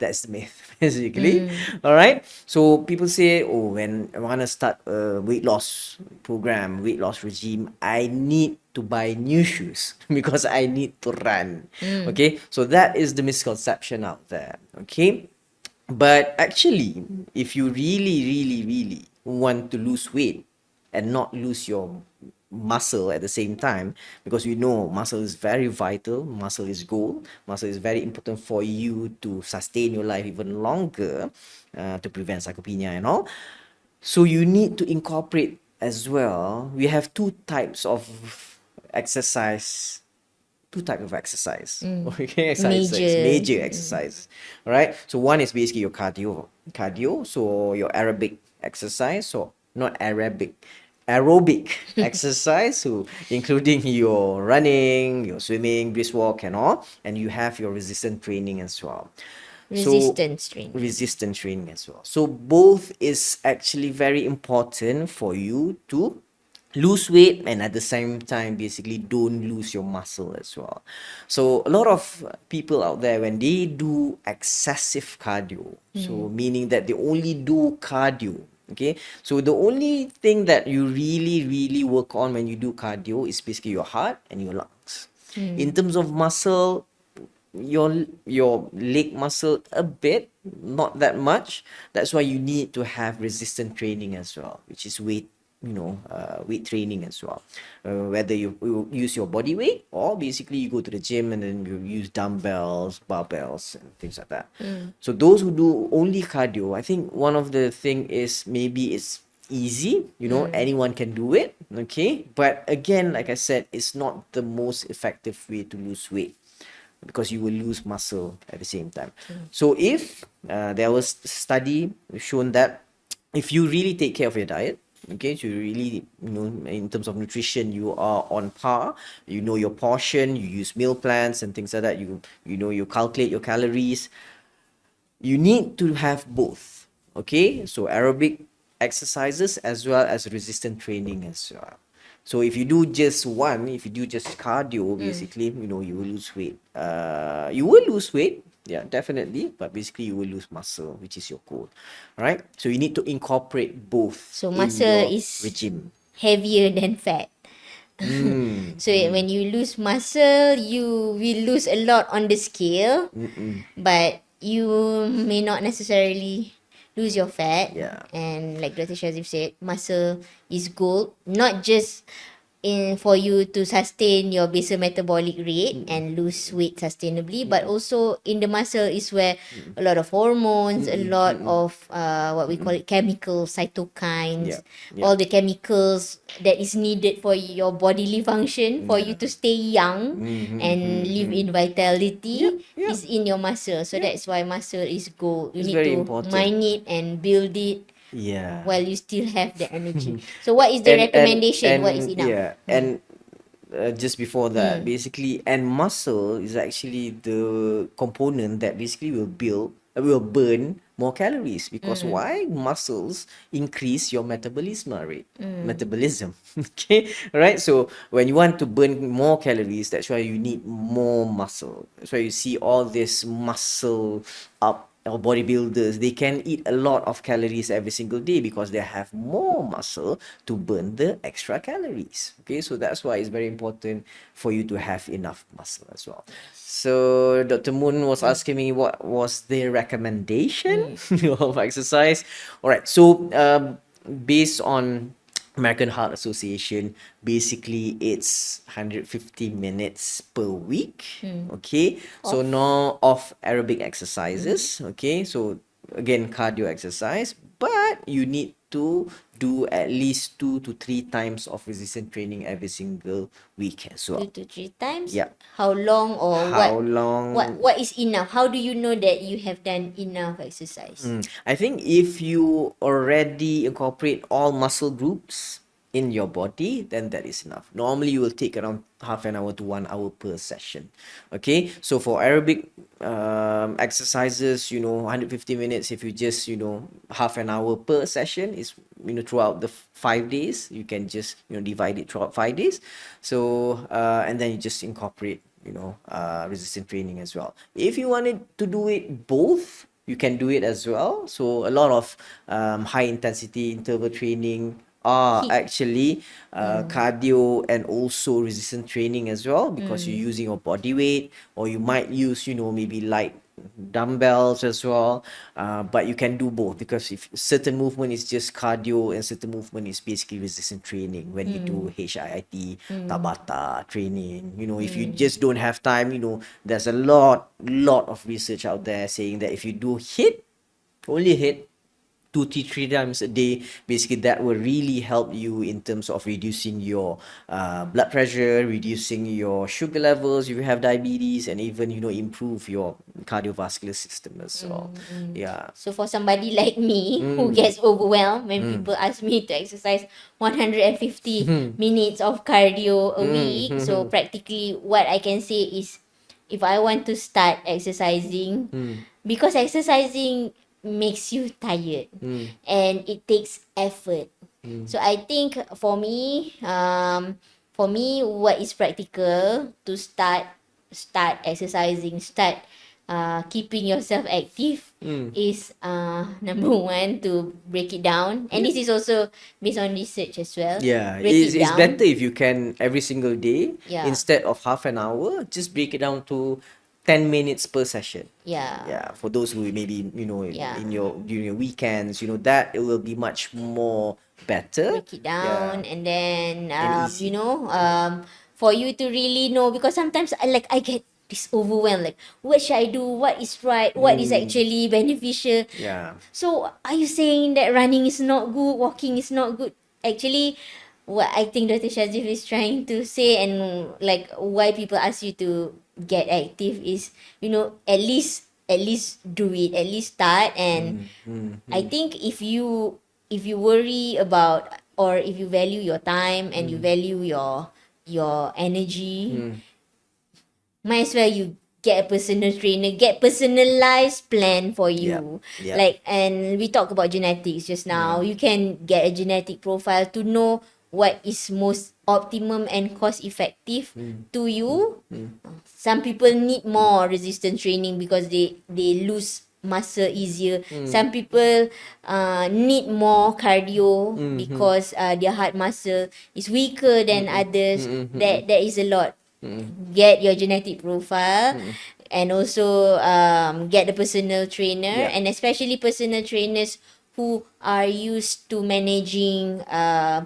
That's the myth, basically. All right. So people say, oh, when I want to start a weight loss program, weight loss regime, I need to buy new shoes because I need to run. Okay. So that is the misconception out there. Okay. But actually, if you really, really, really want to lose weight and not lose your muscle at the same time, because we know muscle is very vital, muscle is gold, muscle is very important for you to sustain your life even longer, to prevent sarcopenia and all. So you need to incorporate as well. We have exercise two types of exercise. Okay, major exercise. All right. So one is basically your cardio. So your aerobic exercise. So not aerobic exercise. So including your running, your swimming, brisk walk, and all. And you have your resistance training as well. Resistance training. Resistance training as well. So both is actually very important for you to lose weight and at the same time basically don't lose your muscle as well. So a lot of people out there, when they do excessive cardio, so meaning that they only do cardio, okay, so the only thing that you really work on when you do cardio is basically your heart and your lungs. In terms of muscle, your leg muscle a bit, not that much. That's why you need to have resistance training as well, which is weight training as well. Whether you use your body weight or basically you go to the gym and then you use dumbbells, barbells, and things like that. So those who do only cardio, I think one of the thing is maybe it's easy, anyone can do it, okay? But again, like I said, it's not the most effective way to lose weight, because you will lose muscle at the same time. So if there was a study shown that if you really take care of your diet, okay, so you really, in terms of nutrition, you are on par, you know your portion, you use meal plans and things like that, you calculate your calories, you need to have both, okay? So aerobic exercises as well as resistance training as well. So if you do just cardio, basically, you will lose weight. You will lose weight, yeah, definitely, but basically you will lose muscle, which is your goal. All right? So you need to incorporate both So in muscle your is regime. heavier than fat. So when you lose muscle, you will lose a lot on the scale, but you may not necessarily lose your fat. Yeah. And like Dr. Shazif said, muscle is gold, not just in for you to sustain your basal metabolic rate and lose weight sustainably, but also in the muscle is where a lot of hormones, a lot of what we call it chemical cytokines, Yep, yep. all the chemicals that is needed for your bodily function for you to stay young and live in vitality Yep. is in your muscle. So that's why muscle is gold. You It's need very to important. mine it and build it Yeah. while you still have the energy. So what is the recommendation? What is enough? Yeah, and just before that, basically, and muscle is actually the component that basically will burn more calories, because why? Muscles increase your metabolism. Okay, right? So when you want to burn more calories, that's why you need more muscle. That's why you see all this muscle up or bodybuilders, they can eat a lot of calories every single day because they have more muscle to burn the extra calories. Okay, so that's why it's very important for you to have enough muscle as well. So Dr. Moon was asking me what was the recommendation of exercise. All right, so based on American Heart Association, basically it's 150 minutes per week. Okay, so no off aerobic exercises. Okay, so again, cardio exercise, but you need to do at least 2 to 3 times of resistance training every single week as well. 2 to 3 times. Yeah. How long or How what? long? What is enough? How do you know that you have done enough exercise? I think if you already incorporate all muscle groups in your body, then that is enough. Normally, you will take around half an hour to 1 hour per session. Okay, so for aerobic exercises, 150 minutes. If you just half an hour per session is throughout the 5 days, you can just divide it throughout 5 days. So and then you just incorporate resistance training as well. If you wanted to do it both, you can do it as well. So a lot of high intensity interval training are HIIT. actually cardio and also resistance training as well, because you're using your body weight, or you might use maybe light dumbbells as well, but you can do both, because if certain movement is just cardio and certain movement is basically resistance training when you do HIIT Tabata training. If you just don't have time, there's a lot of research out there saying that if you do only hit 2 to 3 times a day, basically that will really help you in terms of reducing your blood pressure, reducing your sugar levels if you have diabetes, and even improve your cardiovascular system as well. Yeah. So for somebody like me who gets overwhelmed when people ask me to exercise 150 minutes of cardio a week, so practically what I can say is, if I want to start exercising, because exercising makes you tired and it takes effort. So I think for me what is practical to start exercising, start keeping yourself active is number one, to break it down, and this is also based on research as well. Yeah, Break it's, it it's down. better if you can every single day, Yeah. instead of half an hour, just break it down to 10 minutes per session. Yeah. Yeah, for those who maybe Yeah. during your weekends, that it will be much more better. Break it down, Yeah. and then And easy. for you to really know, because sometimes I get this overwhelmed, like what should I do, what is right, what is actually beneficial. Yeah. So are you saying that running is not good, walking is not good? Actually, what I think Dr. Shazif is trying to say, and like why people ask you to get active is, at least do it, at least start. And I think if you worry about, or if you value your time and you value your energy, might as well you get a personal trainer, get personalized plan for you. Yep. Like, and we talked about genetics just now. You can get a genetic profile to know what is most optimum and cost effective to you. Some people need more resistance training because they lose muscle easier. Some people need more cardio because their heart muscle is weaker than others. That is a lot. Get your genetic profile and also get the personal trainer, Yeah. and especially personal trainers who are used to managing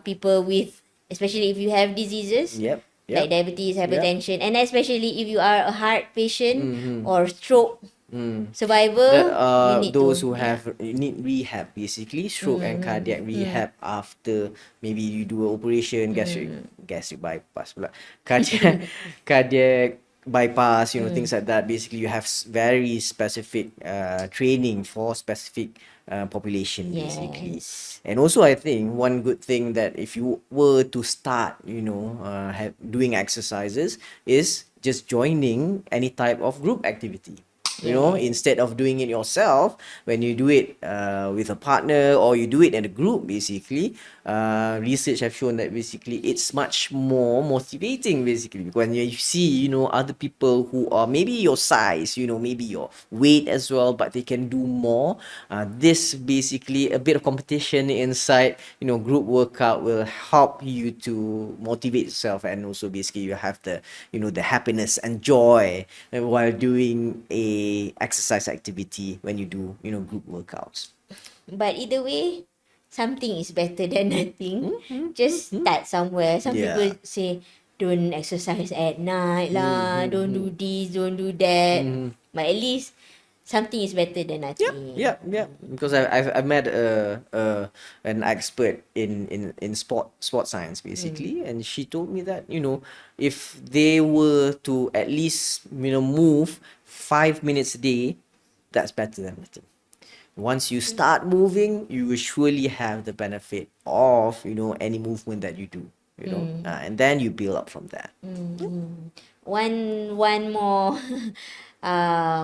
people with, especially if you have diseases Yep. like Yep. diabetes, Yep. hypertension, and especially if you are a heart patient or stroke The, survivor, you need those to, who yeah. have need rehab, basically stroke and cardiac rehab after maybe you do an operation, gastric bypass pula, cardiac bypass, things like that. Basically, you have very specific training for specific population, basically. Yes. And also, I think one good thing that if you were to start, doing exercises, is just joining any type of group activity. Yes. Instead of doing it yourself, when you do it with a partner or you do it in a group, basically, research have shown that basically it's much more motivating, basically, when you see, other people who are maybe your size, maybe your weight as well, but they can do more. This basically a bit of competition inside, group workout will help you to motivate yourself, and also basically you have the, the happiness and joy while doing a exercise activity when you do, group workouts. But either way, something is better than nothing. Just start somewhere. Some people Yeah. say, don't exercise at night lah, don't do this, don't do that. But at least something is better than nothing. Yeah. Because I've met an expert in sport science, basically, and she told me that, if they were to at least, move 5 minutes a day, that's better than nothing. Once you start moving, you will surely have the benefit of, any movement that you do, and then you build up from that. One more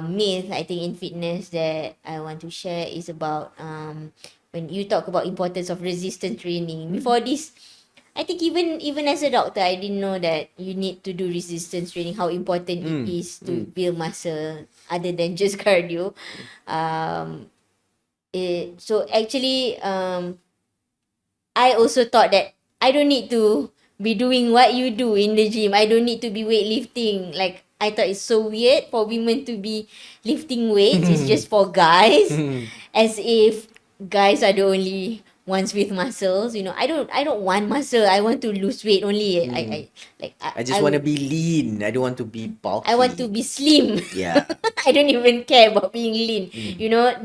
myth I think in fitness that I want to share is about when you talk about importance of resistance training. Before this, I think even as a doctor, I didn't know that you need to do resistance training, how important it is to build muscle other than just cardio. So actually I also thought that I don't need to be doing what you do in the gym. I don't need to be weightlifting. Like, I thought it's so weird for women to be lifting weights. It's just for guys. As if guys are the only ones with muscles. I don't want muscle. I want to lose weight only. I just want to be lean. I don't want to be bulky. I want to be slim. Yeah. I don't even care about being lean.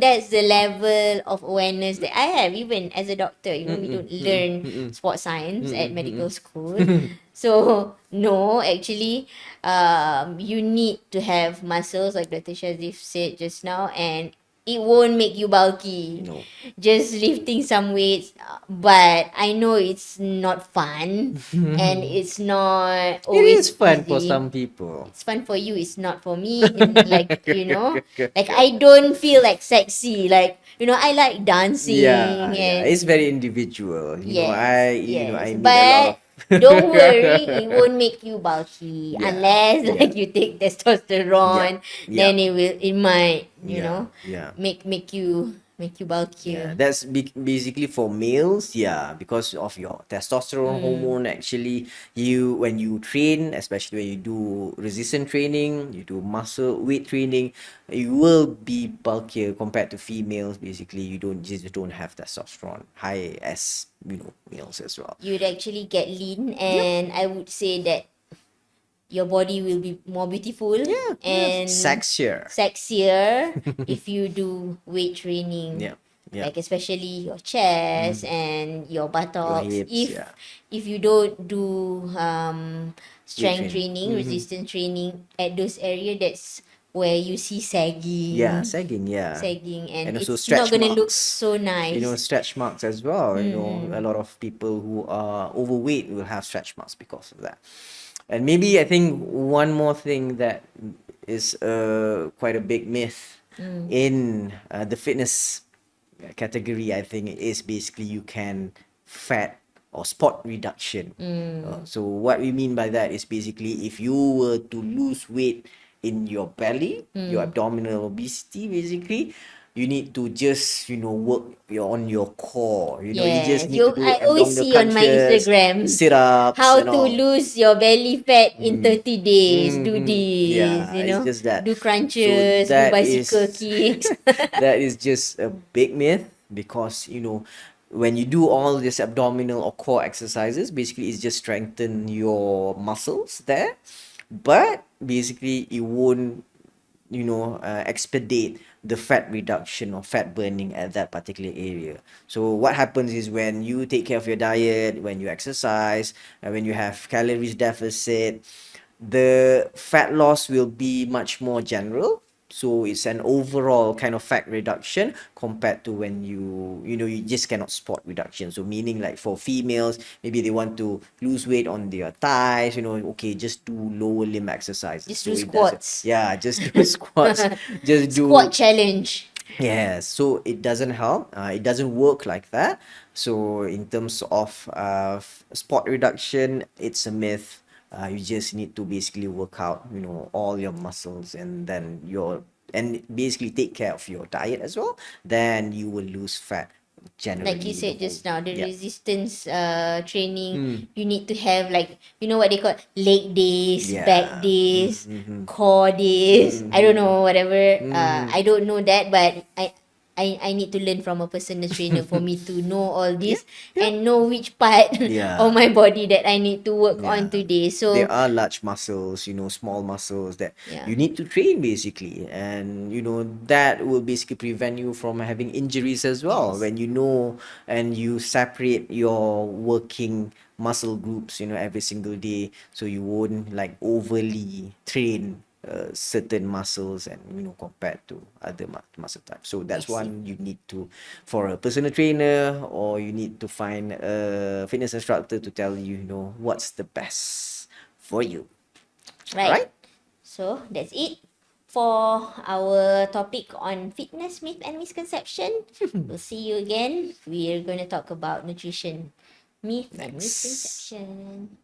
That's the level of awareness that I have, even as a doctor. We don't learn sports science at medical school. So, no, actually, you need to have muscles, like Dr. Shazif said just now, and it won't make you bulky. No. Just lifting some weights, but I know it's not fun and it's not It always is fun for easy. some people. It's fun for you, it's not for me. Like, like I don't feel like sexy. Like, I like dancing Yeah. and It's very individual. yes, I meet a lot but of. don't worry, it won't make you bulky Yeah, unless like you take testosterone. Yeah. Then it might Yeah. make you Yeah, bulkier. that's basically for males. Yeah, because of your testosterone hormone. Actually, when you train, especially when you do resistance training, you do muscle weight training, you will be bulkier compared to females. Basically, you just don't have testosterone high as males as well. You'd actually get lean, and I would say that your body will be more beautiful and sexier if you do weight training. Yeah. Like especially your chest and your buttocks. hips, If you don't do strength training. training, resistance training at those areas, that's where you see sagging. Yeah, sagging. Yeah. Sagging, and also it's not stretch gonna look marks. so nice. Stretch marks as well. A lot of people who are overweight will have stretch marks because of that. And maybe I think one more thing that is quite a big myth in the fitness category, I think, is basically you can fat or spot reduction. So what we mean by that is basically if you were to lose weight in your belly, your abdominal obesity basically, you need to just, work on your core. You just Yes, need to do I always abdominal see on my crunches, Instagram sit-ups how and to all. lose your belly fat in 30 days. Do this, Yeah, it's just that. do So crunches, do that bicycle is kicks. that is just a big myth because when you do all these abdominal or core exercises, basically it's just strengthen your muscles there, but basically it won't expedite the fat reduction or fat burning at that particular area. So what happens is when you take care of your diet, when you exercise, and when you have calories deficit, the fat loss will be much more general. So it's an overall kind of fat reduction compared to when you just cannot spot reduction. So meaning like for females, maybe they want to lose weight on their thighs, okay, just do lower limb exercises. Just So do it doesn't, squats. yeah, just do squats, just Squat do. challenge. Yes, so it doesn't help. It doesn't work like that. So in terms of spot reduction, it's a myth. You just need to basically work out, all your muscles and basically take care of your diet as well. Then you will lose fat Like you generally. said just now, the Yeah. resistance training, you need to have like, what they call leg days, back Yeah. days, core days. I don't know, whatever. Mm-hmm. I don't know that, but I need to learn from a personal trainer for me to know all Yeah. this Yeah. and know which part of Yeah. my body that I need to work on Yeah. today. There So are large muscles, small muscles that yeah, you need to train basically. And, that will basically prevent you from having injuries as well. yes. When you know and you separate your working muscle groups, every single day. So you won't like overly train certain muscles and, compared to other muscle types. So that's I see. one you need to, for a personal trainer, or you need to find a fitness instructor to tell you, what's the best for you. All Right. right. So that's it for our topic on fitness myth and misconception. We'll see you again. We're going to talk about nutrition myth and Next. misconception.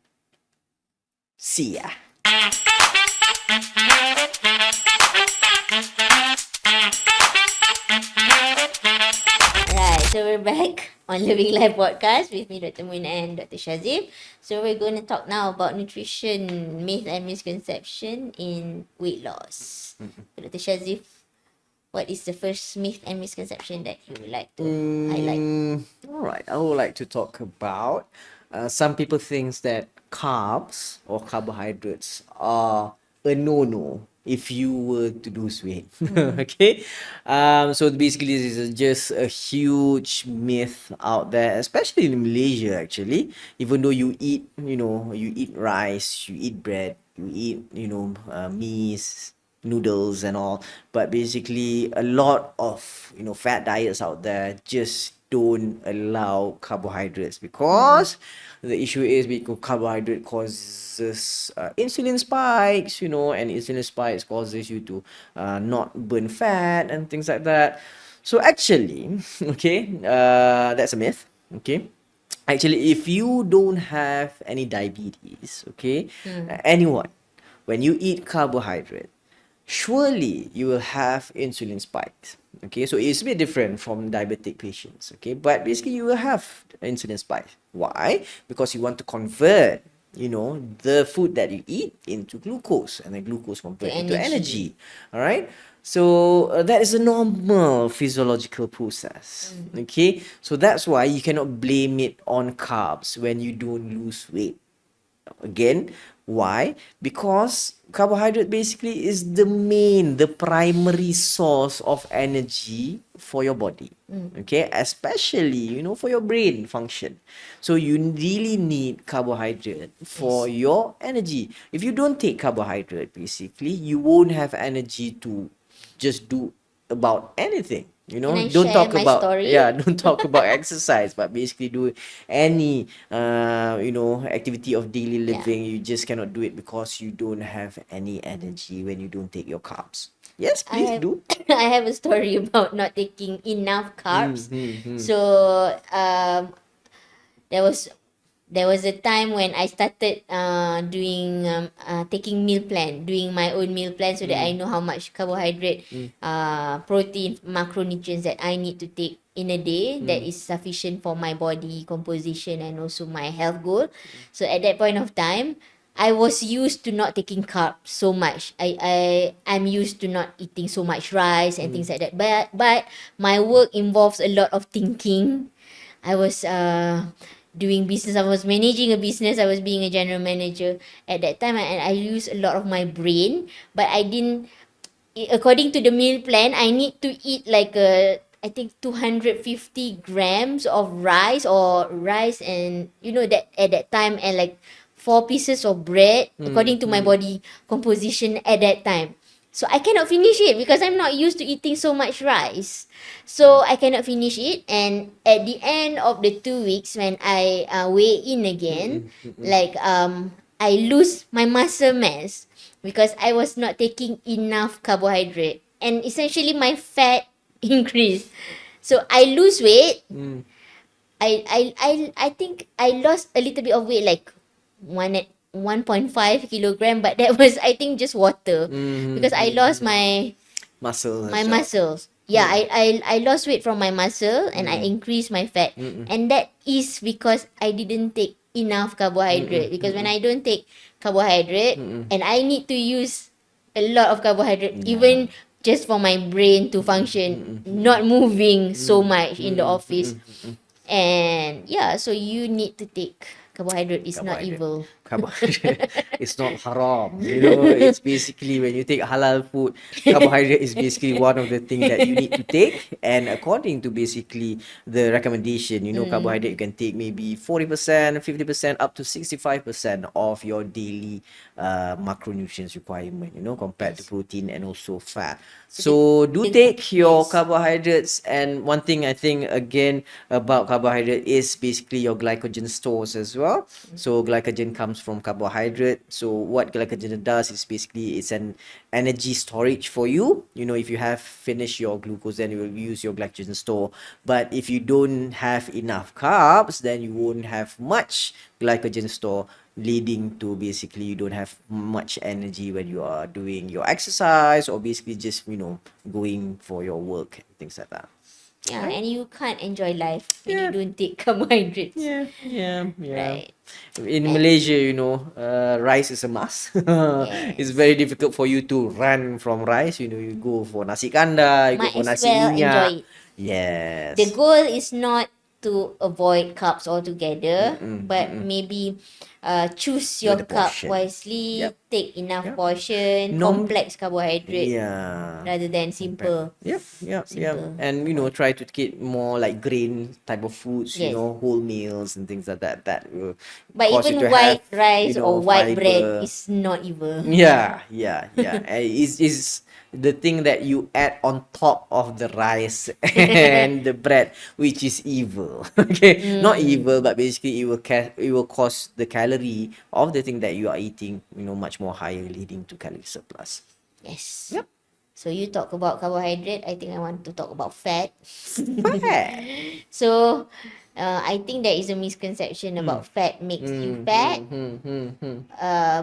See ya. Right, so we're back on Living Life podcast with me, Dr. Munirah and Dr. Shazif. So we're going to talk now about nutrition myth and misconception in weight loss. So Dr. Shazif, what is the first myth and misconception that you would like to highlight? All right. I would like to talk about some people think that carbs or carbohydrates are a no-no if you were to lose weight. Okay. So basically, this is just a huge myth out there, especially in Malaysia. Actually, even though you eat rice, you eat bread, you eat, meats, noodles and all, but basically a lot of fat diets out there just don't allow carbohydrates because the issue is because carbohydrate causes insulin spikes, and insulin spikes causes you to not burn fat and things like that. So actually, okay, that's a myth. Okay, actually, if you don't have any diabetes, okay, anyone, when you eat carbohydrate, surely you will have insulin spikes. Okay, so it's a bit different from diabetic patients. Okay, but basically you will have insulin spikes. Why? Because you want to convert, the food that you eat into glucose, and then glucose convert into energy. All right. So that is a normal physiological process. Okay, so that's why you cannot blame it on carbs when you don't lose weight. Again, why? Because carbohydrate basically is the primary source of energy for your body. Okay, especially for your brain function. So you really need carbohydrate for Yes. your energy. If you don't take carbohydrate, basically you won't have energy to just do about anything. Can I Don't share talk my about, story? yeah, don't talk about exercise, but basically do any activity of daily Yeah. living. You just cannot do it because you don't have any energy when you don't take your carbs. Yes, I please have do. I have a story about not taking enough carbs. Mm-hmm. So there was there was a time when I started doing taking meal plan, doing my own meal plan so that I know how much carbohydrate, protein, macronutrients that I need to take in a day that is sufficient for my body composition and also my health goal. So at that point of time, I was used to not taking carbs so much. I'm used to not eating so much rice and things like that. But my work involves a lot of thinking. I was doing business. I was managing a business. I was being a general manager at that time, and I used a lot of my brain. But I didn't. According to the meal plan, I need to eat like I think 250 grams of rice or rice, and that at that time, and like 4 pieces of bread according to my body composition at that time. So I cannot finish it because I'm not used to eating so much rice. So I cannot finish it, and at the end of the 2 weeks when I weigh in again, like I lose my muscle mass because I was not taking enough carbohydrate, and essentially my fat increased. So I lose weight. I think I lost a little bit of weight, like 1.5 kilogram, but that was, I think, just water because I lost Muscle my as well. muscles. Yeah, I lost weight from my muscle and I increased my fat. And that is because I didn't take enough carbohydrate. Because when I don't take carbohydrate and I need to use a lot of carbohydrate, even just for my brain to function, not moving so much in the office. And yeah, so you need to take carbohydrate. It's not Carbohydrate. evil. Carbohydrate. It's not haram. It's basically when you take halal food, carbohydrate is basically one of the things that you need to take. And according to basically the recommendation, carbohydrate you can take maybe 40%, 50%, up to 65% of your daily macronutrients requirement, compared to protein and also fat. So do take your carbohydrates. And one thing I think again about carbohydrate is basically your glycogen stores as well. So glycogen comes from carbohydrate. So what glycogen does is basically it's an energy storage for you. If you have finished your glucose, then you will use your glycogen store. But if you don't have enough carbs, then you won't have much glycogen store, leading to basically you don't have much energy when you are doing your exercise or basically just going for your work and things like that. Yeah, and you can't enjoy life when you don't take carbohydrates. Yeah. Right. In Malaysia, rice is a must. It's very difficult for you to run from rice. You go for nasi kandar, you go Might for as nasi well enjoy minyak. it. Yes. The goal is not to avoid carbs altogether, but maybe choose With your the carb portion. wisely, Yep. take enough Yep. portion, Norm- complex carbohydrate Yeah. rather than simple. Yep. Simple. And try to get more like grain type of foods, Yes. whole meals and things like that. That will But cause you even to white have, rice or white bread fiber. is not evil. Yeah. And is the thing that you add on top of the rice and the bread, which is evil. Okay, not evil, but basically it will cause the calorie of the thing that you are eating, much more higher, leading to calorie surplus. Yes. Yep. So you talk about carbohydrate. I think I want to talk about fat. Fat. So, I think there is a misconception about fat makes you fat.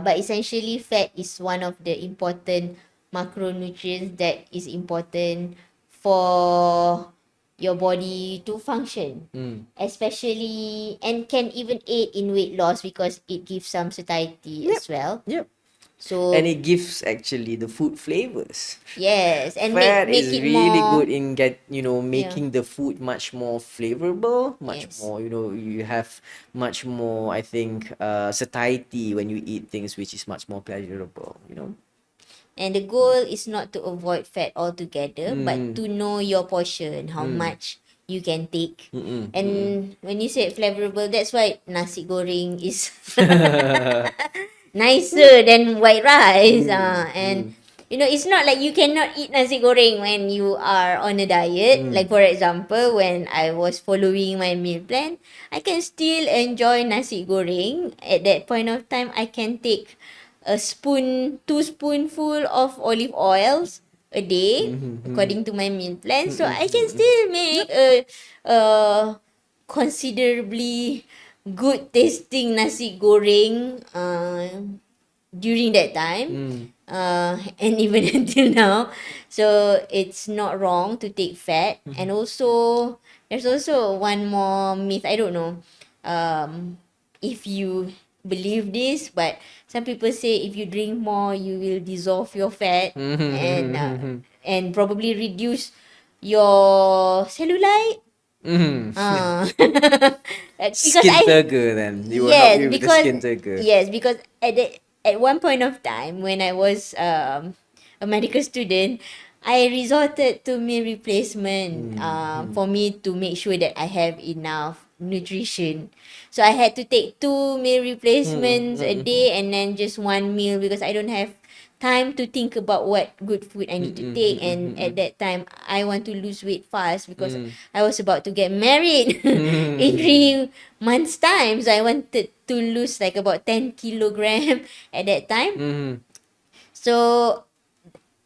But essentially, fat is one of the important macronutrients that is important for your body to function, especially, and can even aid in weight loss because it gives some satiety as well. Yep. So And it gives actually the food flavors. yes, and Fat make is it really more. good in making the food much more flavorable, much Yes. more, you have much more, I think, satiety when you eat things which is much more pleasurable. And the goal is not to avoid fat altogether, but to know your portion, how much you can take. And when you say flavorable, that's why nasi goreng is nicer than white rice. And it's not like you cannot eat nasi goreng when you are on a diet. Like for example, when I was following my meal plan, I can still enjoy nasi goreng. At that point of time, I can take a spoon, 2 spoonful of olive oils a day, according to my meal plan. So I can still make a considerably good tasting nasi goreng during that time, and even until now. So it's not wrong to take fat. And also there's also one more myth, I don't know if you believe this, but some people say if you drink more you will dissolve your fat and probably reduce your cellulite. Because Skin turgor then. It will help yes, you with the because skin turgor. at one point of time when I was a medical student, I resorted to meal replacement for me to make sure that I have enough nutrition. So I had to take 2 meal replacements a day and then just 1 meal because I don't have time to think about what good food I need to take. And at that time I want to lose weight fast because I was about to get married in 3 months time. So I wanted to lose like about 10 kilogram at that time. So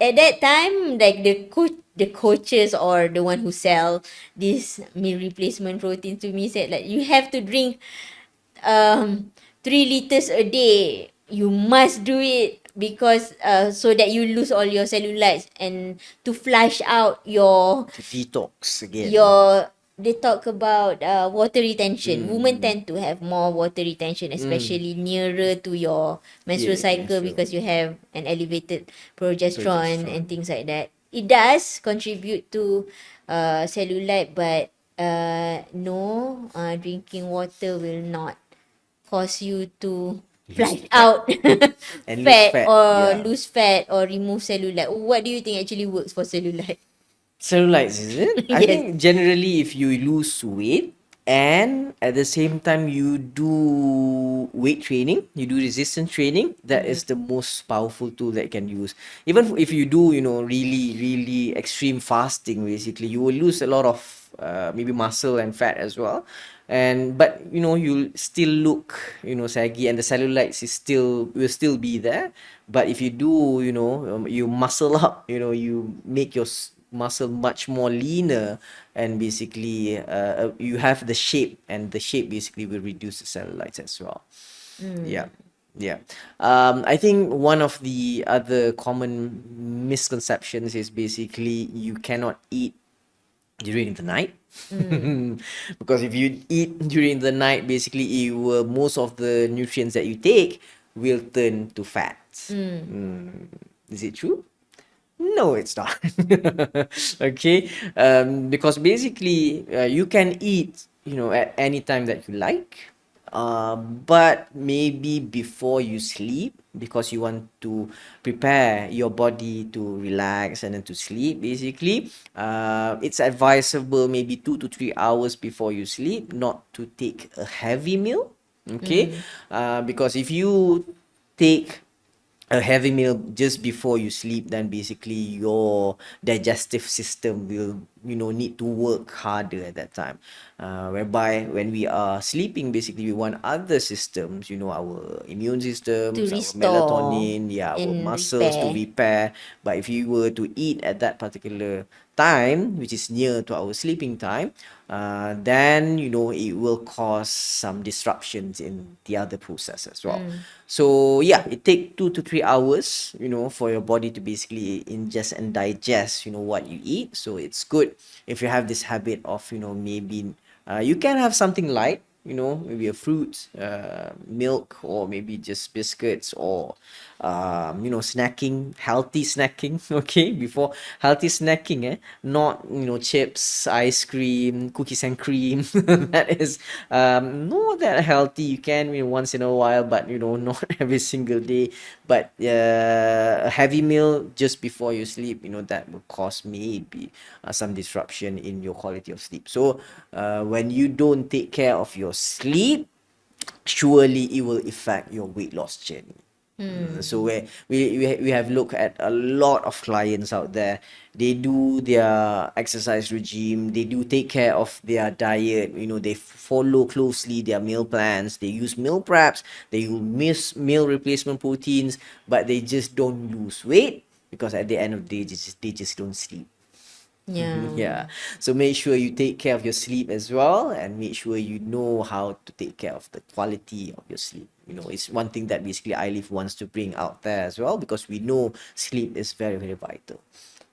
at that time, like the coaches or the one who sell this meal replacement protein to me said like you have to drink 3 liters a day. You must do it because so that you lose all your cellulites and to flush out To detox again. your they talk about water retention. Women tend to have more water retention, especially nearer to your menstrual Yeah, cycle menstrual. because you have an elevated progesterone Progesterone. and things like that. It does contribute to cellulite, but no, drinking water will not cause you to Lose flush fat. out And lose fat fat. or Yeah. lose fat or remove cellulite. What do you think actually works for cellulite? Cellulites, is it? I Yes. think generally if you lose weight and at the same time you do weight training, you do resistance training, that is the most powerful tool that you can use. Even if you do, really, really extreme fasting, basically, you will lose a lot of maybe muscle and fat as well. And but you'll still look saggy, and the cellulites is still will still be there. But if you do, you muscle up, you make your muscle much more leaner, and basically you have the shape, and the shape basically will reduce the cellulites as well. Yeah. Yeah. I think one of the other common misconceptions is basically you cannot eat during the night. Because if you eat during the night, basically most of the nutrients that you take will turn to fats. Is it true? No, it's not. Okay. Because basically, you can eat, at any time that you like. But maybe before you sleep, because you want to prepare your body to relax and then to sleep, basically, it's advisable maybe 2 to 3 hours before you sleep not to take a heavy meal. Okay. Because if you take a heavy meal just before you sleep, then basically your digestive system will need to work harder at that time, whereby when we are sleeping, basically we want other systems, our immune To systems, our restore melatonin, yeah, our and muscles to repair. repair. But if you were to eat at that particular time, which is near to our sleeping time, then it will cause some disruptions in the other process as well. So yeah, it take 2 to 3 hours, for your body to basically ingest and digest, what you eat. So it's good if you have this habit of, maybe you can have something light, maybe a fruit, milk, or maybe just biscuits, or snacking, healthy snacking. Okay, before healthy snacking, not chips, ice cream, cookies and cream. That is not that healthy. You can, once in a while, but not every single day. But a heavy meal just before you sleep, that will cause maybe some disruption in your quality of sleep. So when you don't take care of your sleep, surely it will affect your weight loss journey. So we have looked at a lot of clients out there. They do their exercise regime. They do take care of their diet. They follow closely their meal plans. They use meal preps. They use meal replacement proteins, but they just don't lose weight because at the end of the day, they just don't sleep. Yeah. Yeah. So make sure you take care of your sleep as well, and make sure you know how to take care of the quality of your sleep. You know, it's one thing that basically Iliv wants to bring out there as well, because we know sleep is very, very vital.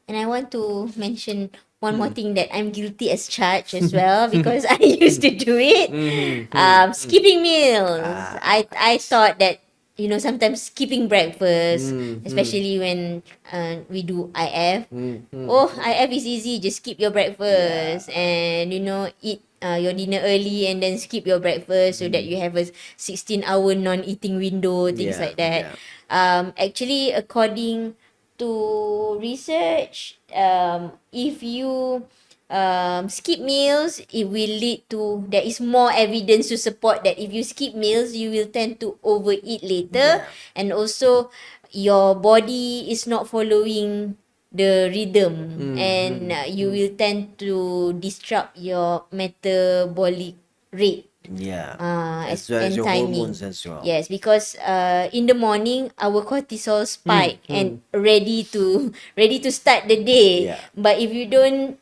And I want to mention one more thing that I'm guilty as charged as well, because I used to do it. Skipping meals. I thought that, sometimes skipping breakfast, especially when we do IF. Oh, IF is easy. Just skip your breakfast and, eat your dinner early and then skip your breakfast so that you have a 16-hour non-eating window, things Yeah, like that. yeah. Actually, according to research, if you skip meals, it will lead to, there is more evidence to support that if you skip meals, you will tend to overeat later. Yeah. And also, your body is not following the rhythm, and you will tend to disrupt your metabolic rate. Yeah. As As well as and your timing. hormones as well. Yes, because in the morning our cortisol spike and ready to start the day. Yeah. But if you don't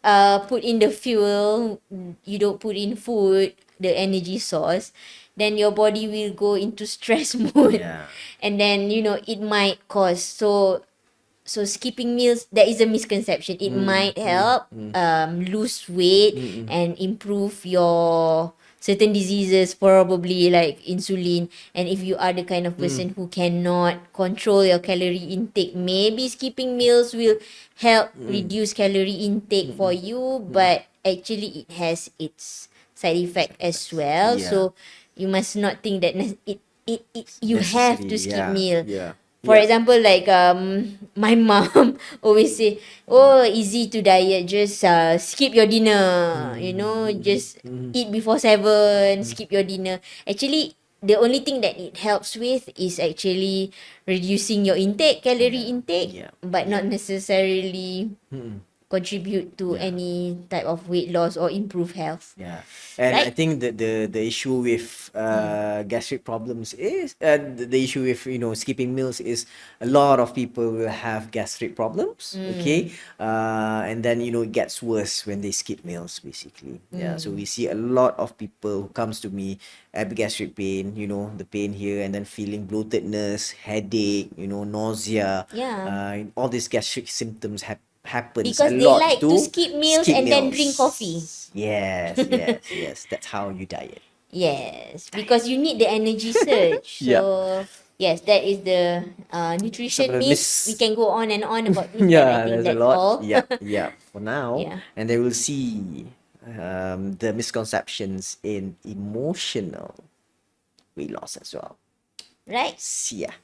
put in the fuel, you don't put in food, the energy source, then your body will go into stress mode. Yeah. And then it might cause, so skipping meals, there is a misconception. It might help lose weight and improve your certain diseases, probably like insulin. And if you are the kind of person who cannot control your calorie intake, maybe skipping meals will help reduce calorie intake for you. But actually, it has its side effect as well. Yeah. So you must not think that you have to Necessary, skip yeah, meal. yeah. For Yeah. example, like my mom always say, "Oh, easy to diet. Just skip your dinner. Just eat before 7. Skip your dinner." Actually, the only thing that it helps with is actually reducing your intake, calorie intake, Yeah. but not necessarily contribute to Yeah. any type of weight loss or improve health. Yeah, and I Right? think that the issue with gastric problems is the issue with skipping meals is a lot of people will have gastric problems. Okay, and then it gets worse when they skip meals basically. Yeah, so we see a lot of people who comes to me have gastric pain. The pain here, and then feeling bloatedness, headache, nausea. Yeah. All these gastric symptoms happens Because a they lot like to skip meals and then drink coffee. Yes, yes, yes. That's how you diet. Yes, because you need the energy surge. Yeah. So yes, that is the Some nutrition of the myth. We can go on and on about it, but I yeah, think there's a that's lot. all. Yeah, yeah. For now, Yeah. and then we'll see the misconceptions in emotional weight loss as well. Right? See ya.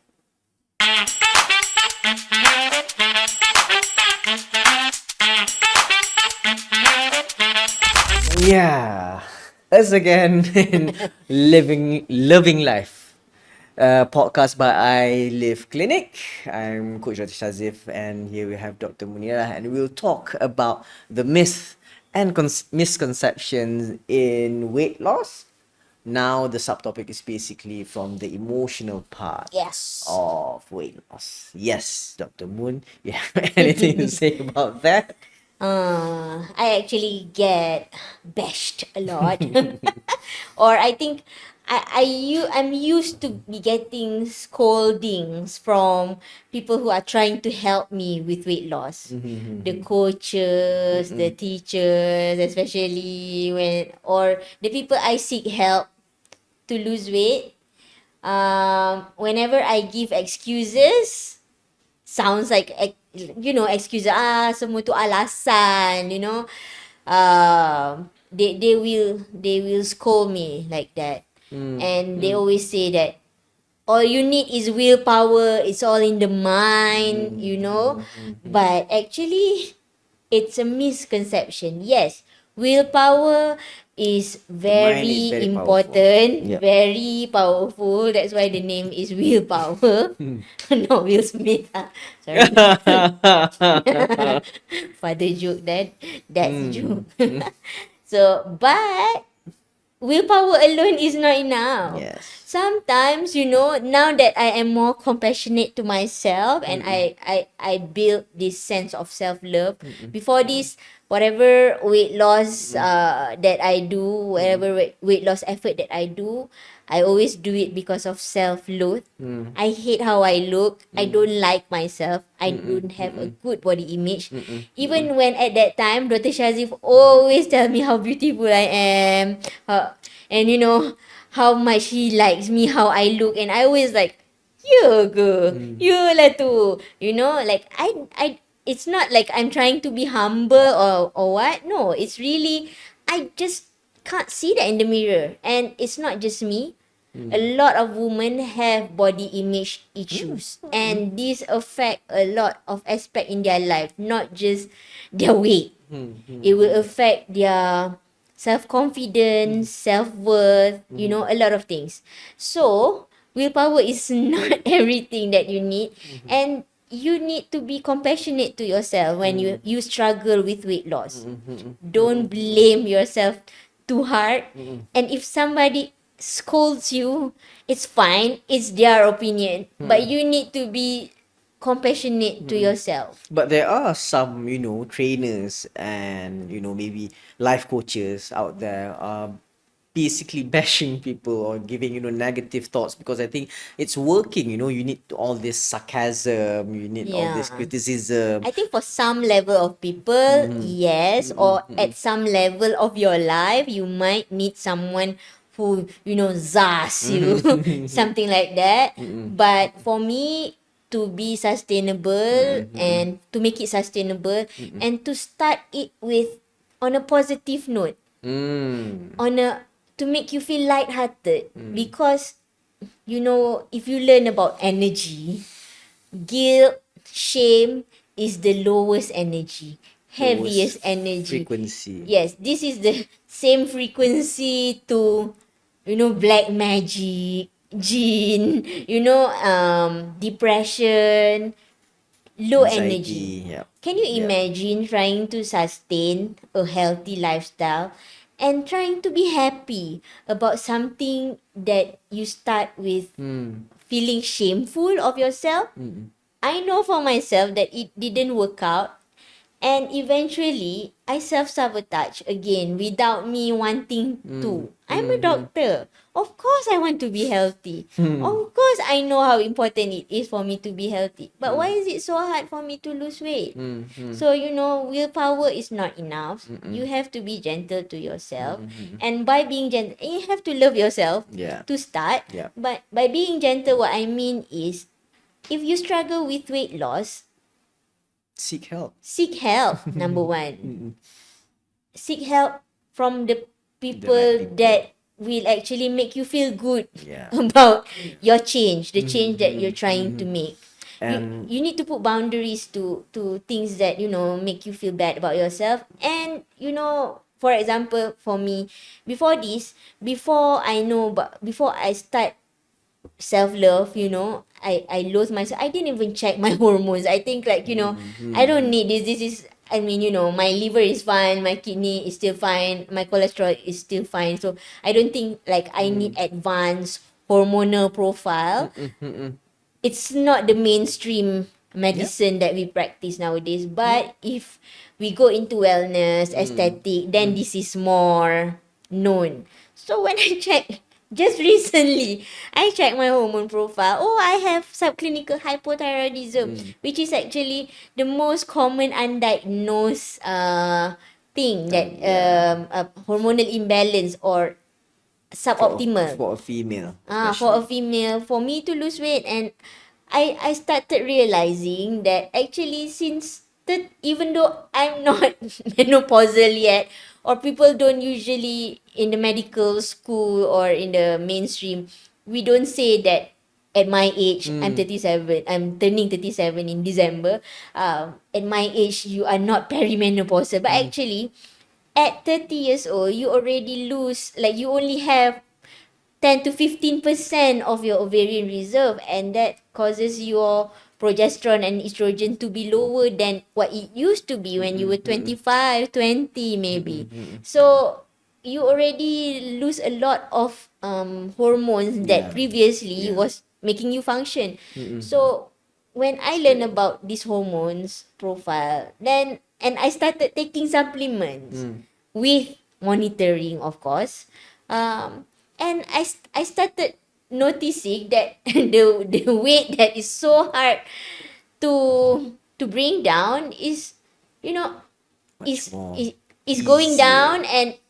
Yeah, us again in Living Life, podcast by I Live Clinic. I'm Coach Dr. Shazif, and here we have Dr. Munirah, and we'll talk about the myth and misconceptions in weight loss. Now, the subtopic is basically from the emotional part Yes. of weight loss. Yes, Dr. Moon, you have anything to say about that? I actually get bashed a lot, or I think I'm used to be getting scoldings from people who are trying to help me with weight loss. The coaches, the teachers, especially or the people I seek help to lose weight. Whenever I give excuses, sounds like excuse, semua tu alasan, they will scold me like that. And they always say that all you need is willpower, it's all in the mind, but actually it's a misconception. Yes, willpower is The mind is very very powerful. important, Yeah. very powerful. That's why the name is Willpower. Not Will Smith. Sorry. Father joke that's joke. So, but willpower alone is not enough. Yes. sometimes, now that I am more compassionate to myself and I build this sense of self-love. Before this, whatever weight loss that I do, whatever weight loss effort that I do, I always do it because of self-loathe. I hate how I look. I don't like myself. I don't have a good body image. Even when at that time, Dr. Shazif always tell me how beautiful I am. And how much he likes me, how I look. And I always like, you go, you lah tu. Like it's not like I'm trying to be humble or what. No, it's really, I just can't see that in the mirror. And it's not just me. A lot of women have body image issues, and these affect a lot of aspect in their life, not just their weight. It will affect their self-confidence, self-worth, a lot of things. So, willpower is not everything that you need, and you need to be compassionate to yourself when you struggle with weight loss. Don't blame yourself too hard. And if somebody scolds you, it's fine. It's their opinion. But you need to be compassionate to yourself. But there are some, trainers and, maybe life coaches out there basically bashing people or giving, negative thoughts, because I think it's working, you need all this sarcasm, you need all this Yeah. criticism. I think for some level of people, yes, or at some level of your life, you might need someone who, zas you, something like that. But for me, to be sustainable and to make it sustainable and to start it with on a positive note, on a to make you feel lighthearted, because if you learn about energy, guilt, shame is the lowest energy, heaviest energy. Frequency. Yes, this is the same frequency to, black magic, jinn, depression, low energy. Anxiety. Yeah. Can you Yeah. imagine trying to sustain a healthy lifestyle and trying to be happy about something that you start with feeling shameful of yourself? I know for myself that it didn't work out, and eventually I self-sabotage again without me wanting to. I'm a doctor. Of course I want to be healthy. Of course I know how important it is for me to be healthy. But why is it so hard for me to lose weight? So, willpower is not enough. You have to be gentle to yourself. And by being gentle, you have to love yourself Yeah. to start. Yeah. But by being gentle, what I mean is, if you struggle with weight loss, Seek help. seek help, number one. Seek help from the people people. that will actually make you feel good Yeah. about your change, the change that you're trying to make. And You need to put boundaries to things that, make you feel bad about yourself. And, for example, for me, before I start self-love, I loathe myself. I didn't even check my hormones. I think like, I don't need this. This is, I mean, my liver is fine, my kidney is still fine, my cholesterol is still fine. So I don't think like I need advanced hormonal profile. It's not the mainstream medicine that we practice nowadays. But if we go into wellness, aesthetic, then this is more known. So when I check, just recently, I checked my hormone profile. Oh, I have subclinical hypothyroidism, which is actually the most common undiagnosed thing that hormonal imbalance or suboptimal. for a female. For a female, for me to lose weight. And I started realizing that actually since even though I'm not menopausal yet, or people don't usually in the medical school or in the mainstream, we don't say that at my age, I'm 37, I'm turning 37 in December, at my age, you are not perimenopausal. But actually, at 30 years old, you already lose, like you only have 10 to 15% of your ovarian reserve, and that causes your progesterone and estrogen to be lower than what it used to be when you were 25, 20 maybe. So you already lose a lot of hormones that Yeah. previously Yeah. was making you function. So when I learned about these hormones profile, then and I started taking supplements with monitoring, of course, and I started noticing that the weight that is so hard to bring down is, you know, Much is more is going easier. down, and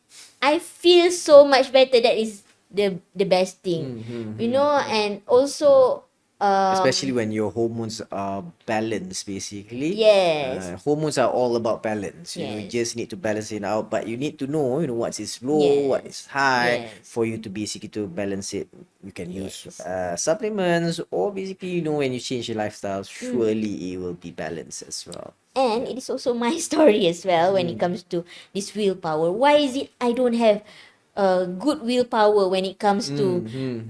I feel so much better. That is the best thing, you know. And also Especially when your hormones are balanced, basically. yes, Hormones are all about balance. You know, you yes, just need to balance it out, but you need to know, what is low, what is yes, high, yes, for you to basically to balance it. You can use yes. supplements, or basically, when you change your lifestyle, surely it will be balanced as well. And it is also my story as well when it comes to this willpower. Why is it I don't have good willpower when it comes to,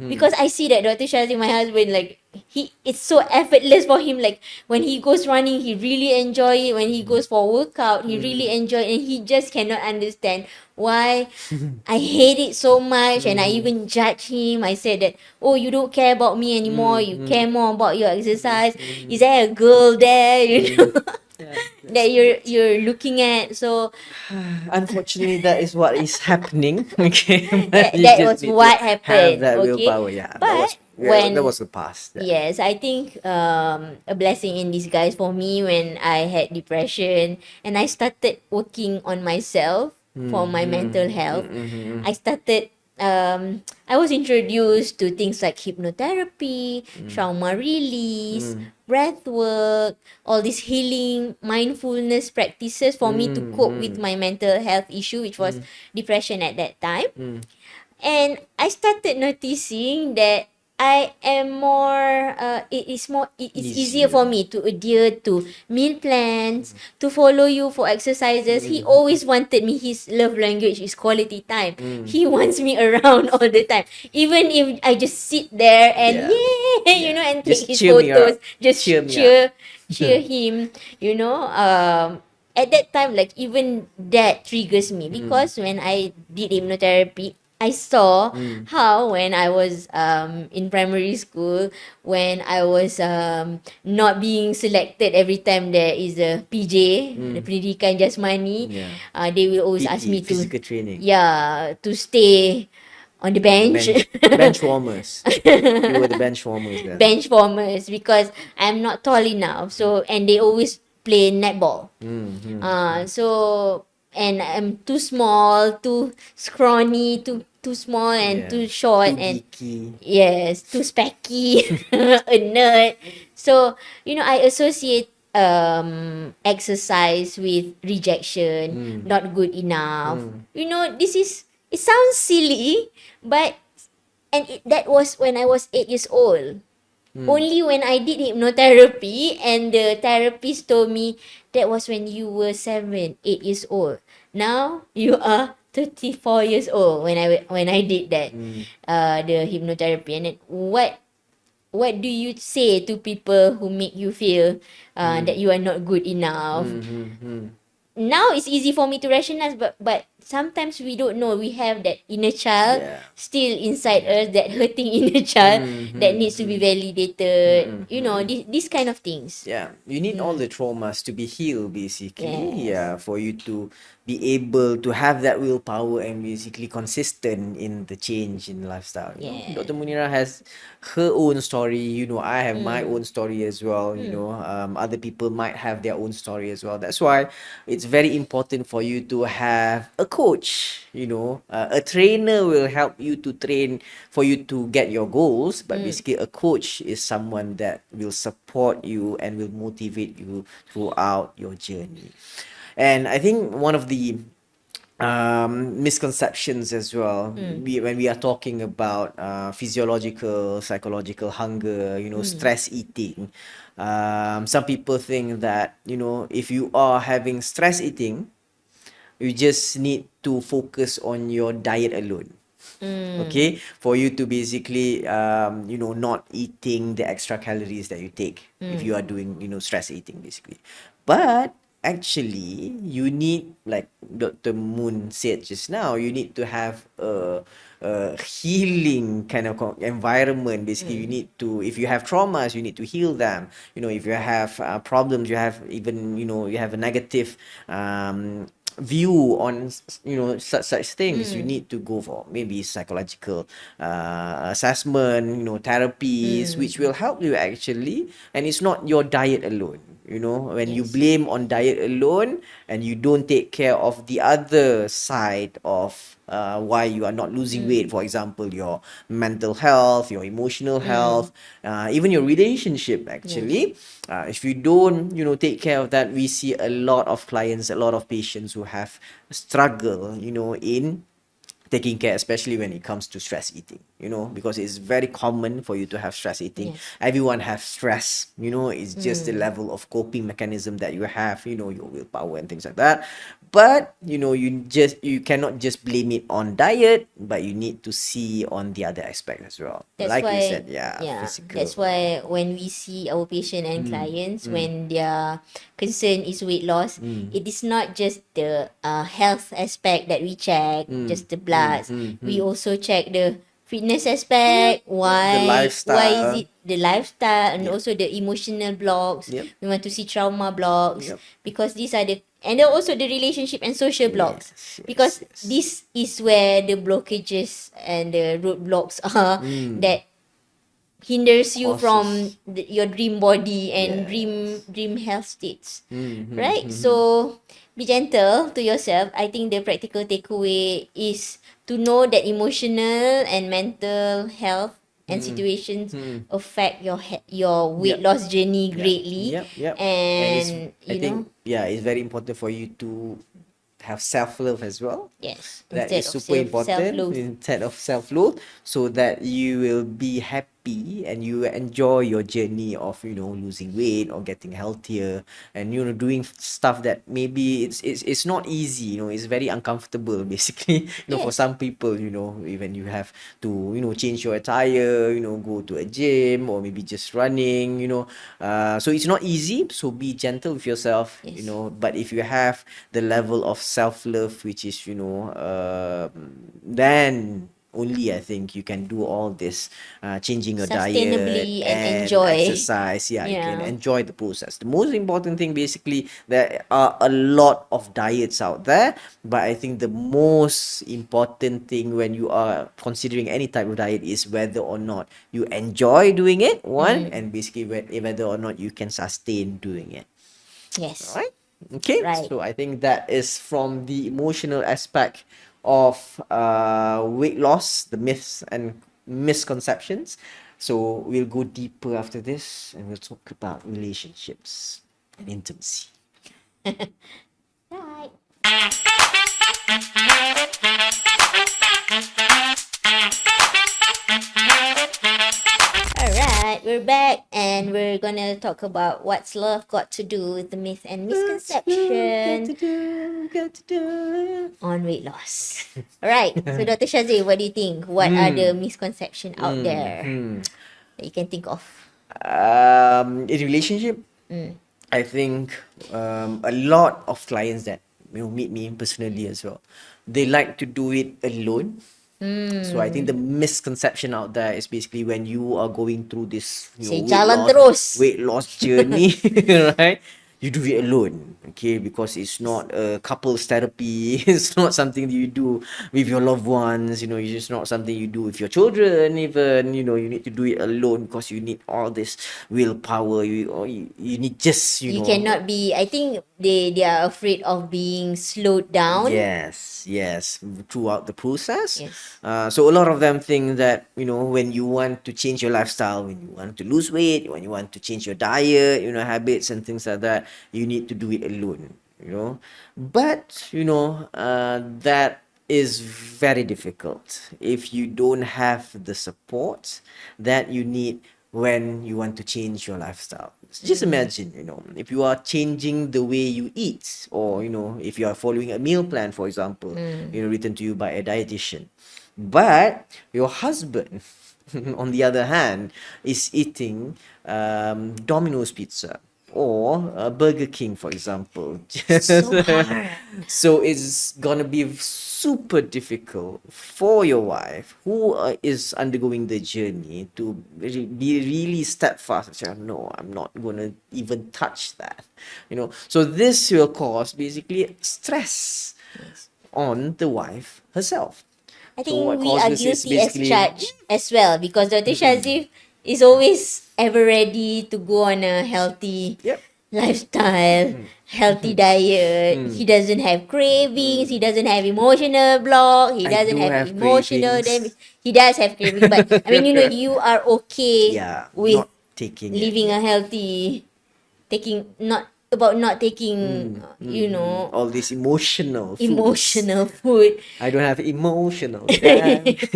because I see that Dr. Shazif, my husband, like it's so effortless for him. Like when he goes running, he really enjoy it. When he goes for workout, he really enjoy it, and he just cannot understand why I hate it so much. And I even judge him. I said that, oh, you don't care about me anymore. You care more about your exercise. Is there a girl there? You know. Yeah, That you're looking at. So unfortunately, that is what is happening. Okay, but you that just was need to what have happened. that Okay, willpower. Yeah, but that when was the past. Yeah. yes, I think a blessing in disguise for me when I had depression and I started working on myself for my mental health. I started I was introduced to things like hypnotherapy, trauma release, breath work, all these healing mindfulness practices for me to cope with my mental health issue, which was depression at that time. And I started noticing that I am more it is easier Easier. for me to adhere to meal plans, to follow you for exercises. He always wanted me, his love language is quality time. He wants me around all the time. Even if I just sit there and Yeah. yay, you Yeah. know, and take Just his cheer me photos, up. Cheer just me up. cheer him, you know. At that time, like even that triggers me because when I did hypnotherapy, I saw how when I was in primary school, when I was not being selected every time there is a PJ, the pendidikan jasmani, Yeah. they will always ask PT, me to, physical training. yeah, to stay on the On the bench. bench warmers. You were the bench warmers then. Bench warmers because I'm not tall enough. So and they always play netball. So and I'm too small, too scrawny, too small and Yeah. too short Too and geeky. yes, too specky, a nerd. So, you know, I associate exercise with rejection, not good enough. You know, this is it sounds silly, but and that was when I was 8 years old. Only when I did hypnotherapy and the therapist told me that was when you were 7, 8 years old. Now you are 34 years old when I did that the hypnotherapy. And then what do you say to people who make you feel that you are not good enough? Now it's easy for me to rationalize, but sometimes we don't know, we have that inner child Yeah. still inside us, that hurting inner child that needs to be validated, you know, these kind of things. Yeah, you need all the traumas to be healed, basically. Yes, Yeah, for you to be able to have that willpower and basically consistent in the change in lifestyle. yes, Dr. Munirah has her own story. I have my own story as well. Other people might have their own story as well. That's why it's very important for you to have a coach. A trainer will help you to train for you to get your goals, but basically a coach is someone that will support you and will motivate you throughout your journey. And I think one of the misconceptions as well, when we are talking about physiological, psychological hunger, stress eating, some people think that if you are having stress eating, you just need to focus on your diet alone. Okay, for you to basically not eating the extra calories that you take if you are doing stress eating, basically. But actually, you need, like Dr. Moon said just now, you need to have a healing kind of environment. Basically, you need to, if you have traumas, you need to heal them. You know, if you have problems, you have even, you know, you have a negative view on such things, you need to go for maybe psychological assessment, you know, therapies, which will help you actually. And it's not your diet alone. You know, when you blame on diet alone and you don't take care of the other side of why you are not losing weight, for example, your mental health, your emotional health, even your relationship actually. If you don't, you know, take care of that, we see a lot of clients, a lot of patients who have struggle, you know, in taking care, especially when it comes to stress eating, you know, because it's very common for you to have stress eating. Everyone has stress, you know, it's just the level of coping mechanism that you have, you know, your willpower and things like that. But, you know, you cannot just blame it on diet, but you need to see on the other aspect as well. That's Like why, you said, physical. that's why when we see our patient and clients, when their concern is weight loss, it is not just the health aspect that we check, just the bloods. We also check the fitness aspect, why is lifestyle. it the lifestyle, and also the emotional blocks. We want to see trauma blocks, because these are the, and then also the relationship and social blocks, because this is where the blockages and the roadblocks are that hinders you from your dream body and dream health states, right? So be gentle to yourself. I think the practical takeaway is to know that emotional and mental health and situations affect your weight loss journey greatly. And I think it's very important for you to have self-love as well. Yes, That instead is of super important self-loathe. instead of self-loathe, so that you will be happy and you enjoy your journey of, you know, losing weight or getting healthier, and, you know, doing stuff that maybe it's not easy, you know, it's very uncomfortable basically, you know, for Yes. some people, you know, even you have to, you know, change your attire, you know, go to a gym or maybe just running, you know, so it's not easy. So be gentle with yourself, you Yes. know. But if you have the level of self-love, which is, you know, then only I think you can do all this, changing your diet Sustainably and and enjoy. exercise. You can Yeah. enjoy the process. The most important thing, basically, there are a lot of diets out there, but I think the most important thing when you are considering any type of diet is whether or not you enjoy doing it, one, and basically whether or not you can sustain doing it. Yes. Right? Okay, Right. so I think that is from the emotional aspect of weight loss, the myths and misconceptions. So we'll go deeper after this and we'll talk about relationships and intimacy. Right. Alright, we're back and we're gonna talk about what's love got to do with the myth and misconception on weight loss. Alright, so Dr. Shazif, what do you think? What are the misconceptions out there that you can think of? In relationship, I think a lot of clients that, you know, meet me personally as well, they like to do it alone. So I think the misconception out there is basically when you are going through this, you know, Say jalan terus. weight loss journey, right? You do it alone, okay? Because it's not a couples therapy. It's not something that you do with your loved ones. You know, it's just not something you do with your children. Even, you know, you need to do it alone because you need all this willpower. You need just, you You know. cannot be, I think they are afraid of being slowed down. Yes, throughout the process. Yes. So a lot of them think that, you know, when you want to change your lifestyle, when you want to lose weight, when you want to change your diet, you know, habits and things like that, you need to do it alone, you know. But, you know, that is very difficult if you don't have the support that you need when you want to change your lifestyle. Just imagine, you know, if you are changing the way you eat, or, you know, if you are following a meal plan, for example, you know, written to you by a dietitian, but your husband, on the other hand, is eating Domino's pizza or Burger King, for example. So hard. So it's gonna be super difficult for your wife who is undergoing the journey to be really steadfast. Say, no, I'm not gonna even touch that. So this will cause basically stress Yes. on the wife herself. I So what think we are causes is guilty as basically, charged as well because Dr. Shazif is always ever ready to go on a healthy yep, lifestyle, healthy diet. He doesn't have cravings. He doesn't have emotional block. He I doesn't do have have emotional damage. cravings. He does have cravings, but I mean, you are okay Yeah, with not taking it. living a healthy, taking not about not taking, All these emotional foods. emotional food. I don't have emotional damage.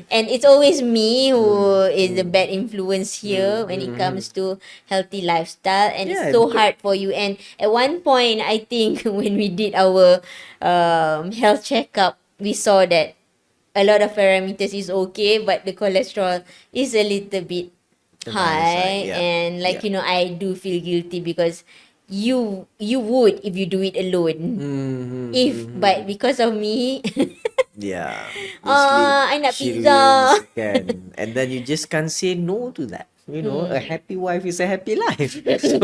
And it's always me who is the bad influence here when it comes to healthy lifestyle, and it's Yeah, so because hard for you. And at one point, I think when we did our health checkup, we saw that a lot of parameters is okay, but the cholesterol is a little bit on the higher side, high. yeah. And like, Yeah. I do feel guilty because you would if you do it alone. If but because of me, Yeah. Basically, I nak she pizza. really can. And then you just can't say no to that. A happy wife is a happy life. So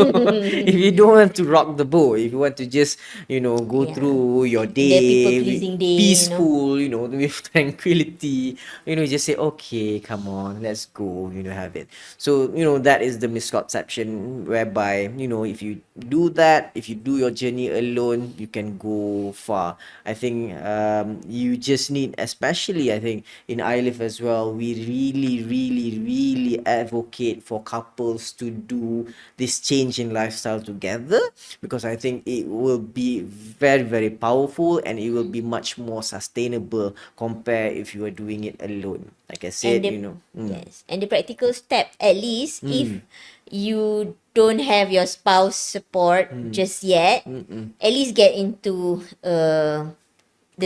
if you don't want to rock the boat, if you want to just, go Yeah. through your The people day pleasing day, peaceful, with tranquility, just say, okay, come on, let's go, have it. So, that is the misconception whereby, if you do that, if you do your journey alone, you can go far. I think you just need, especially I think in Iliv as well, we really, really, really advocate for couples to do this change in lifestyle together, because I think it will be very, very powerful, and it will be much more sustainable compared if you are doing it alone. Like I and said, the yes, and the practical step, at least if you don't have your spouse support just yet, at least get into the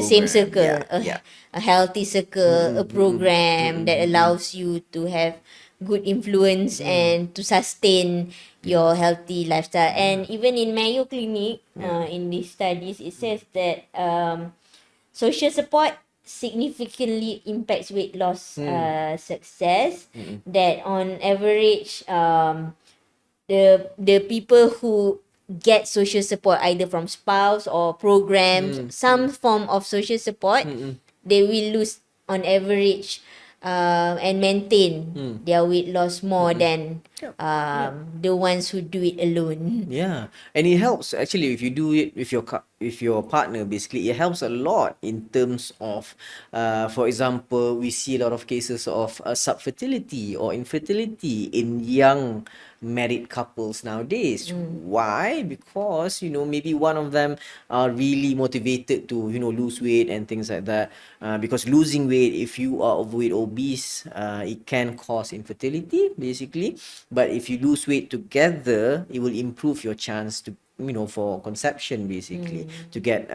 same program. circle, Yeah, yeah. a healthy circle, a program that allows you to have good influence and to sustain your healthy lifestyle. And even in Mayo Clinic, in these studies, it says that social support significantly impacts weight loss success. That on average, the people who get social support either from spouse or programs, some form of social support, they will lose on average and maintain their weight loss more than the ones who do it alone. Yeah, and it helps actually if you do it with with your partner. Basically, it helps a lot in terms of, for example, we see a lot of cases of subfertility or infertility in young married couples nowadays. Why? Because maybe one of them are really motivated to lose weight and things like that. Because losing weight, if you are overweight, obese, it can cause infertility basically. But if you lose weight together, it will improve your chance to for conception basically, to get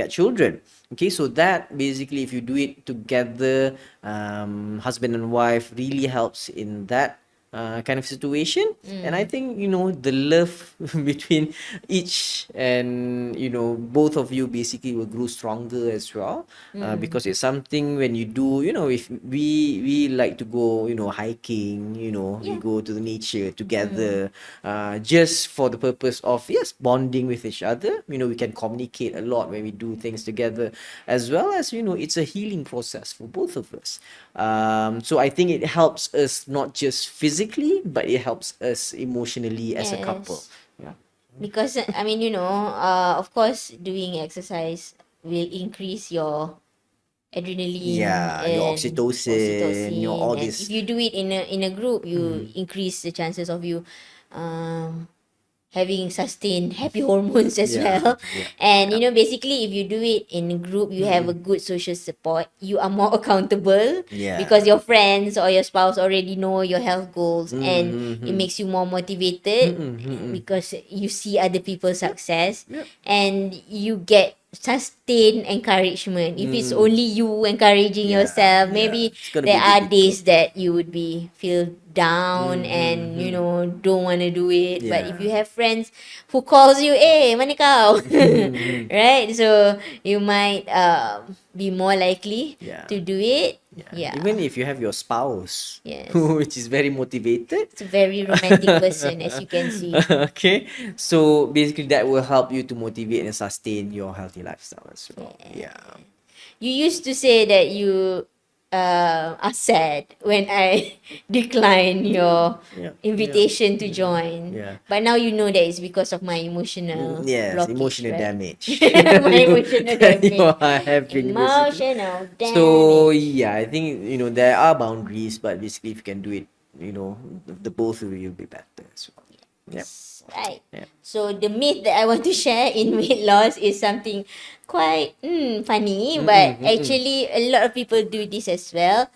children. Okay, so that basically, if you do it together, husband and wife, really helps in that kind of situation. And I think the love between each and both of you basically will grow stronger as well, because it's something when you do, if we like to go hiking, we Yeah. go to the nature together, just for the purpose of, yes, bonding with each other. We can communicate a lot when we do things together, as well as it's a healing process for both of us. So I think it helps us not just physically, but it helps us emotionally as a couple. Yes. Yeah. Because I mean, of course, doing exercise will increase your adrenaline Yeah, your and oxytocin, oxytocin, all and if this. you do it in a group, you increase the chances of you um having sustained happy hormones as Yeah, well. yeah, And yeah. basically, if you do it in a group, you have a good social support, you are more accountable Yeah. because your friends or your spouse already know your health goals, and it Mm-hmm. makes you more motivated because you see other people's success, Yep. and you get sustain encouragement. If it's only you encouraging yourself, maybe It's gonna there be a are bit days that you would be feel down and don't want to do it. But if you Yeah. have friends who calls you, mana kau? Right? So you might be more likely Yeah. to do it. Yeah. Yeah. Even if you have your spouse, Yes. which is very motivated. It's a very romantic person, as you can see. Okay, so basically that will help you to motivate and sustain your healthy lifestyle as well. Yeah. You used to say that you are sad when I decline your Yeah. invitation to join. Yeah. But now you know that it's because of my emotional Yes, blockage, emotional right? damage. My emotional That you damage. are having basically. Emotional So damage. yeah, I think there are boundaries, but basically if you can do it, the both of you will be better as well. Yeah. Right. Yeah. So the myth that I want to share in weight loss is something quite funny, but actually a lot of people do this as well.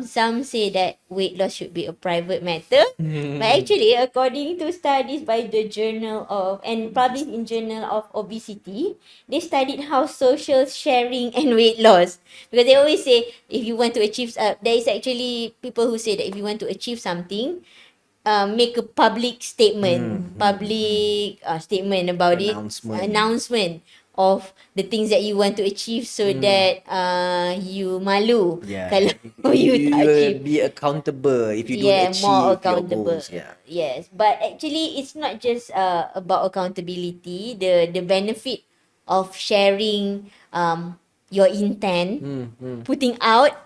Some say that weight loss should be a private matter, but actually, according to studies by the Journal of and published in Journal of Obesity, they studied how social sharing and weight loss, because they always say if you want to achieve, there is actually people who say that if you want to achieve something, make a public statement, statement about it, Announcement. announcement of the things that you want to achieve, so that you malu Yeah. kalau you tak You will achieve. be accountable if you don't Yeah, more achieve your accountable. goals. Yeah. Yes, but actually it's not just about accountability. The benefit of sharing your intent, putting out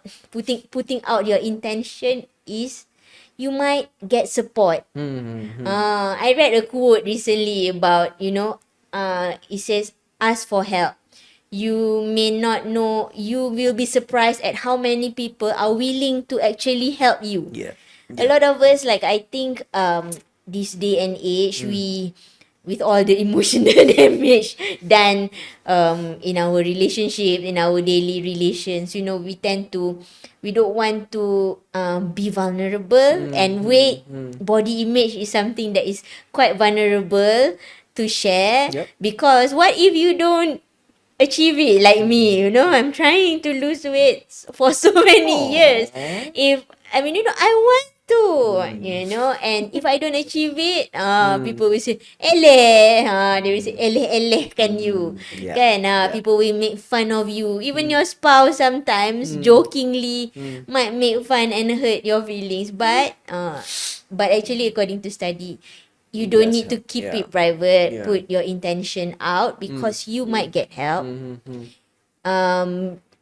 your intention is you might get support. I read a quote recently about, it says, ask for help. You may not know, you will be surprised at how many people are willing to actually help you. Yeah. A lot of us, like, I think this day and age, with all the emotional damage done in our relationship, in our daily relations, we don't want to be vulnerable, and weight, body image is something that is quite vulnerable to share. Yep. Because what if you don't achieve it like me? I'm trying to lose weight for so many years. If I want to, and if I don't achieve it, people will say eleh, they will say eleh kan you, Yeah. kan, Yeah. people will make fun of you. Even your spouse sometimes jokingly might make fun and hurt your feelings, but actually, according to study, you It don't does need to help. keep Yeah. it private. Yeah. Put your intention out, because you might get help.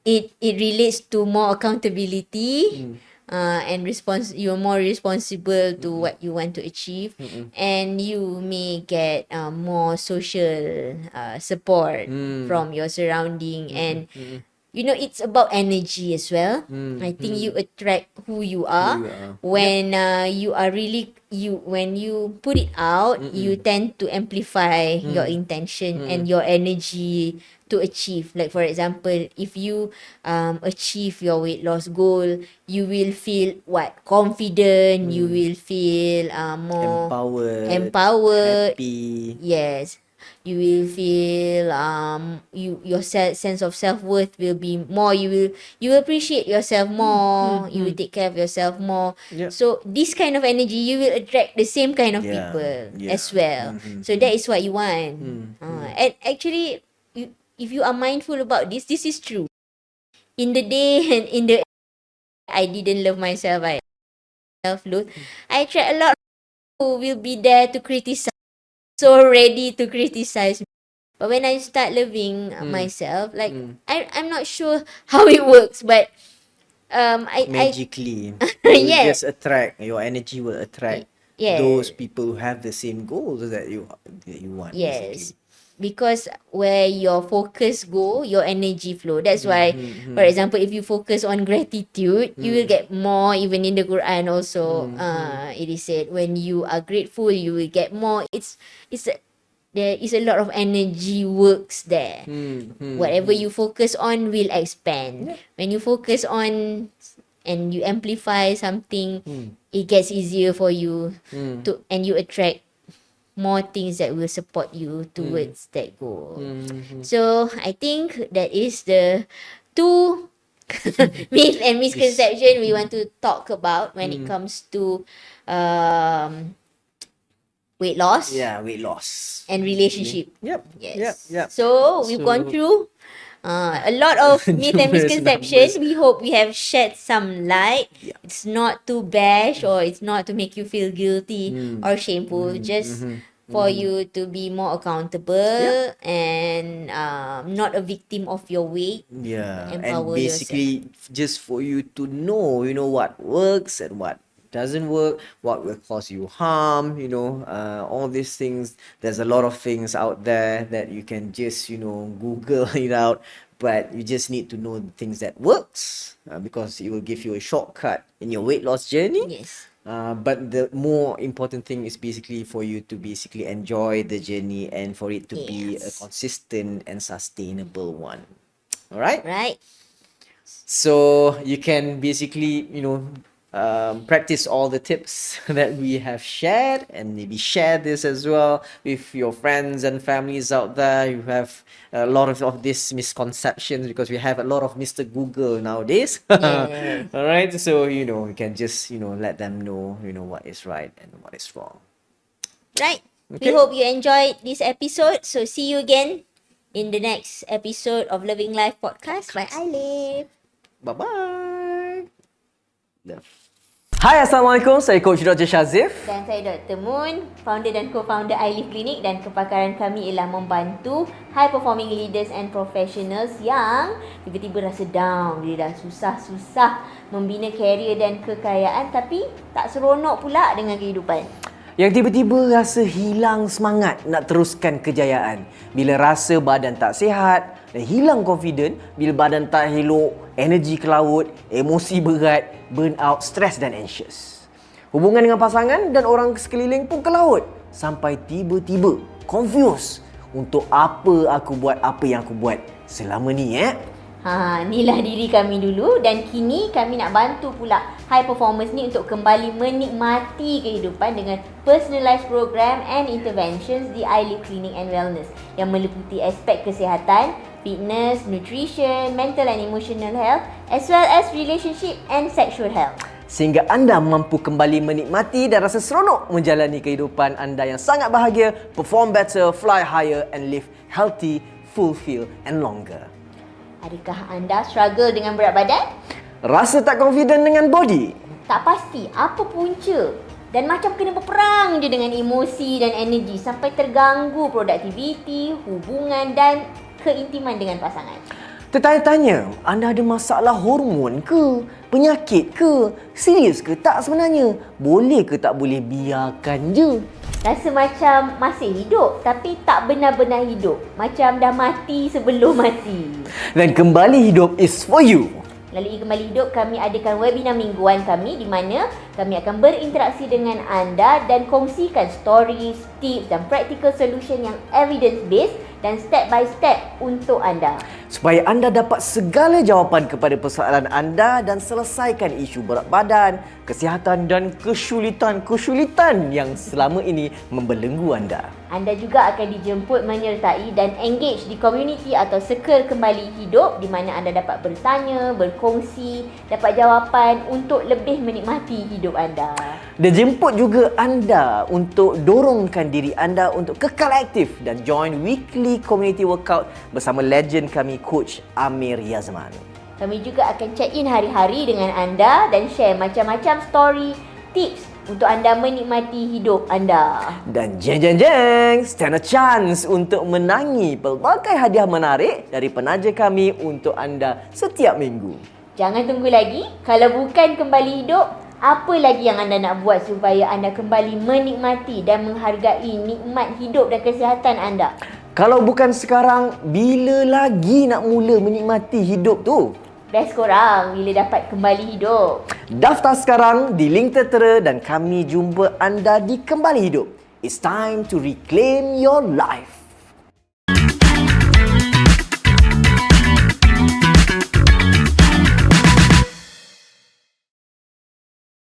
It relates to more accountability, and you're more responsible to what you want to achieve, and you may get more social support from your surrounding, and it's about energy as well. I think you attract who you are. you are. When you are really when you put it out, you tend to amplify your intention and your energy to achieve. Like, for example, if you achieve your weight loss goal, you will feel confident. You will feel more empowered. Happy. Yes, you will feel your sense of self-worth will be more. You will appreciate yourself more. You will take care of yourself more. Yep. So this kind of energy, you will attract the same kind of Yeah, people yeah. as well. So that is what you want. And actually, if you are mindful about this is true. In the day and in the I didn't love myself, I self-loathe, I attract a lot of people who will be there to criticize, so ready to criticize me. But when I start loving myself, like, I'm not sure how it works, but Magically, you will yeah, just attract, your energy will attract yeah, those people who have the same goals that you want. yes. Basically. Because where your focus go, your energy flow. That's why, for example, if you focus on gratitude, you will get more. Even in the Quran also, it is said, when you are grateful, you will get more. There is a lot of energy works there. Whatever you focus on will expand. When you focus on and you amplify something, it gets easier for you and you attract more things that will support you towards that goal. So I think that is the two myth and misconception we want to talk about when it comes to weight loss Weight loss. and relationship. Yep. Yes. Yep. So we've gone through a lot of myth and Numbers. misconceptions. We hope we have shed some light. Yeah. It's not to bash or it's not to make you feel guilty or shameful. Just for you to be more accountable and not a victim of your weight. Yeah, and Empower basically just for you to know, what works and what doesn't work, what will cause you harm, all these things. There's a lot of things out there that you can just, Google it out, but you just need to know the things that works because it will give you a shortcut in your weight loss journey. Yes. But the more important thing is basically for you to basically enjoy the journey and for it to be a consistent and sustainable one. All right? Right. So you can basically, practice all the tips that we have shared and maybe share this as well with your friends and families out there who have a lot of these misconceptions because we have a lot of Mr. Google nowadays. Yes. All right. So, you can just, let them know, what is right and what is wrong. Right. Okay. We hope you enjoyed this episode. So see you again in the next episode of Loving Life Podcast by Iliv. Bye-bye. Love. Hai, Assalamualaikum. Saya Coach Dr. Shazif. Dan saya Dr. Moon, founder dan co-founder Iliv Clinic, dan kepakaran kami ialah membantu high performing leaders and professionals yang tiba-tiba rasa down. Dia dah susah-susah membina karier dan kekayaan tapi tak seronok pula dengan kehidupan. Yang tiba-tiba rasa hilang semangat nak teruskan kejayaan. Bila rasa badan tak sihat dan hilang confident, bila badan tak elok, energi ke laut, emosi berat, burnout, stres dan anxious. Hubungan dengan pasangan dan orang sekeliling pun ke laut. Sampai tiba-tiba confused untuk apa aku buat apa yang aku buat selama ni Inilah diri kami dulu dan kini kami nak bantu pula high performers ni untuk kembali menikmati kehidupan dengan personalized program and interventions di Iliv Clinic and Wellness yang meliputi aspek kesihatan, fitness, nutrition, mental and emotional health as well as relationship and sexual health. Sehingga anda mampu kembali menikmati dan rasa seronok menjalani kehidupan anda yang sangat bahagia, perform better, fly higher and live healthy, fulfill and longer. Adakah anda struggle dengan berat badan? Rasa tak confident dengan body? Tak pasti apa punca dan macam kena berperang je dengan emosi dan energi sampai terganggu produktiviti, hubungan dan keintiman dengan pasangan. Tertanya-tanya, anda ada masalah hormon ke? Penyakit ke? Serius ke tak sebenarnya? Boleh ke tak boleh biarkan je? Rasa macam masih hidup tapi tak benar-benar hidup. Macam dah mati sebelum mati. Dan kembali hidup is for you. Melalui Kembali Hidup, kami adakan webinar mingguan kami di mana kami akan berinteraksi dengan anda dan kongsikan stories, tips dan practical solution yang evidence-based dan step by step untuk anda. Supaya anda dapat segala jawapan kepada persoalan anda dan selesaikan isu berat badan, kesihatan dan kesulitan-kesulitan yang selama ini membelenggu anda. Anda juga akan dijemput menyertai dan engage di community atau circle Kembali Hidup di mana anda dapat bertanya, berkongsi, dapat jawapan untuk lebih menikmati hidup anda. Dan jemput juga anda untuk dorongkan diri anda untuk kekal aktif dan join weekly community workout bersama legend kami Coach Amir Yazman. Kami juga akan check in hari-hari dengan anda dan share macam-macam story, tips untuk anda menikmati hidup anda. Dan jeng, stand a chance untuk menangi pelbagai hadiah menarik dari penaja kami untuk anda setiap minggu. Jangan tunggu lagi. Kalau bukan Kembali Hidup, apa lagi yang anda nak buat supaya anda kembali menikmati dan menghargai nikmat hidup dan kesihatan anda? Kalau bukan sekarang, bila lagi nak mula menikmati hidup tu? Best korang bila dapat kembali hidup. Daftar sekarang di link tertera dan kami jumpa anda di Kembali Hidup. It's time to reclaim your life.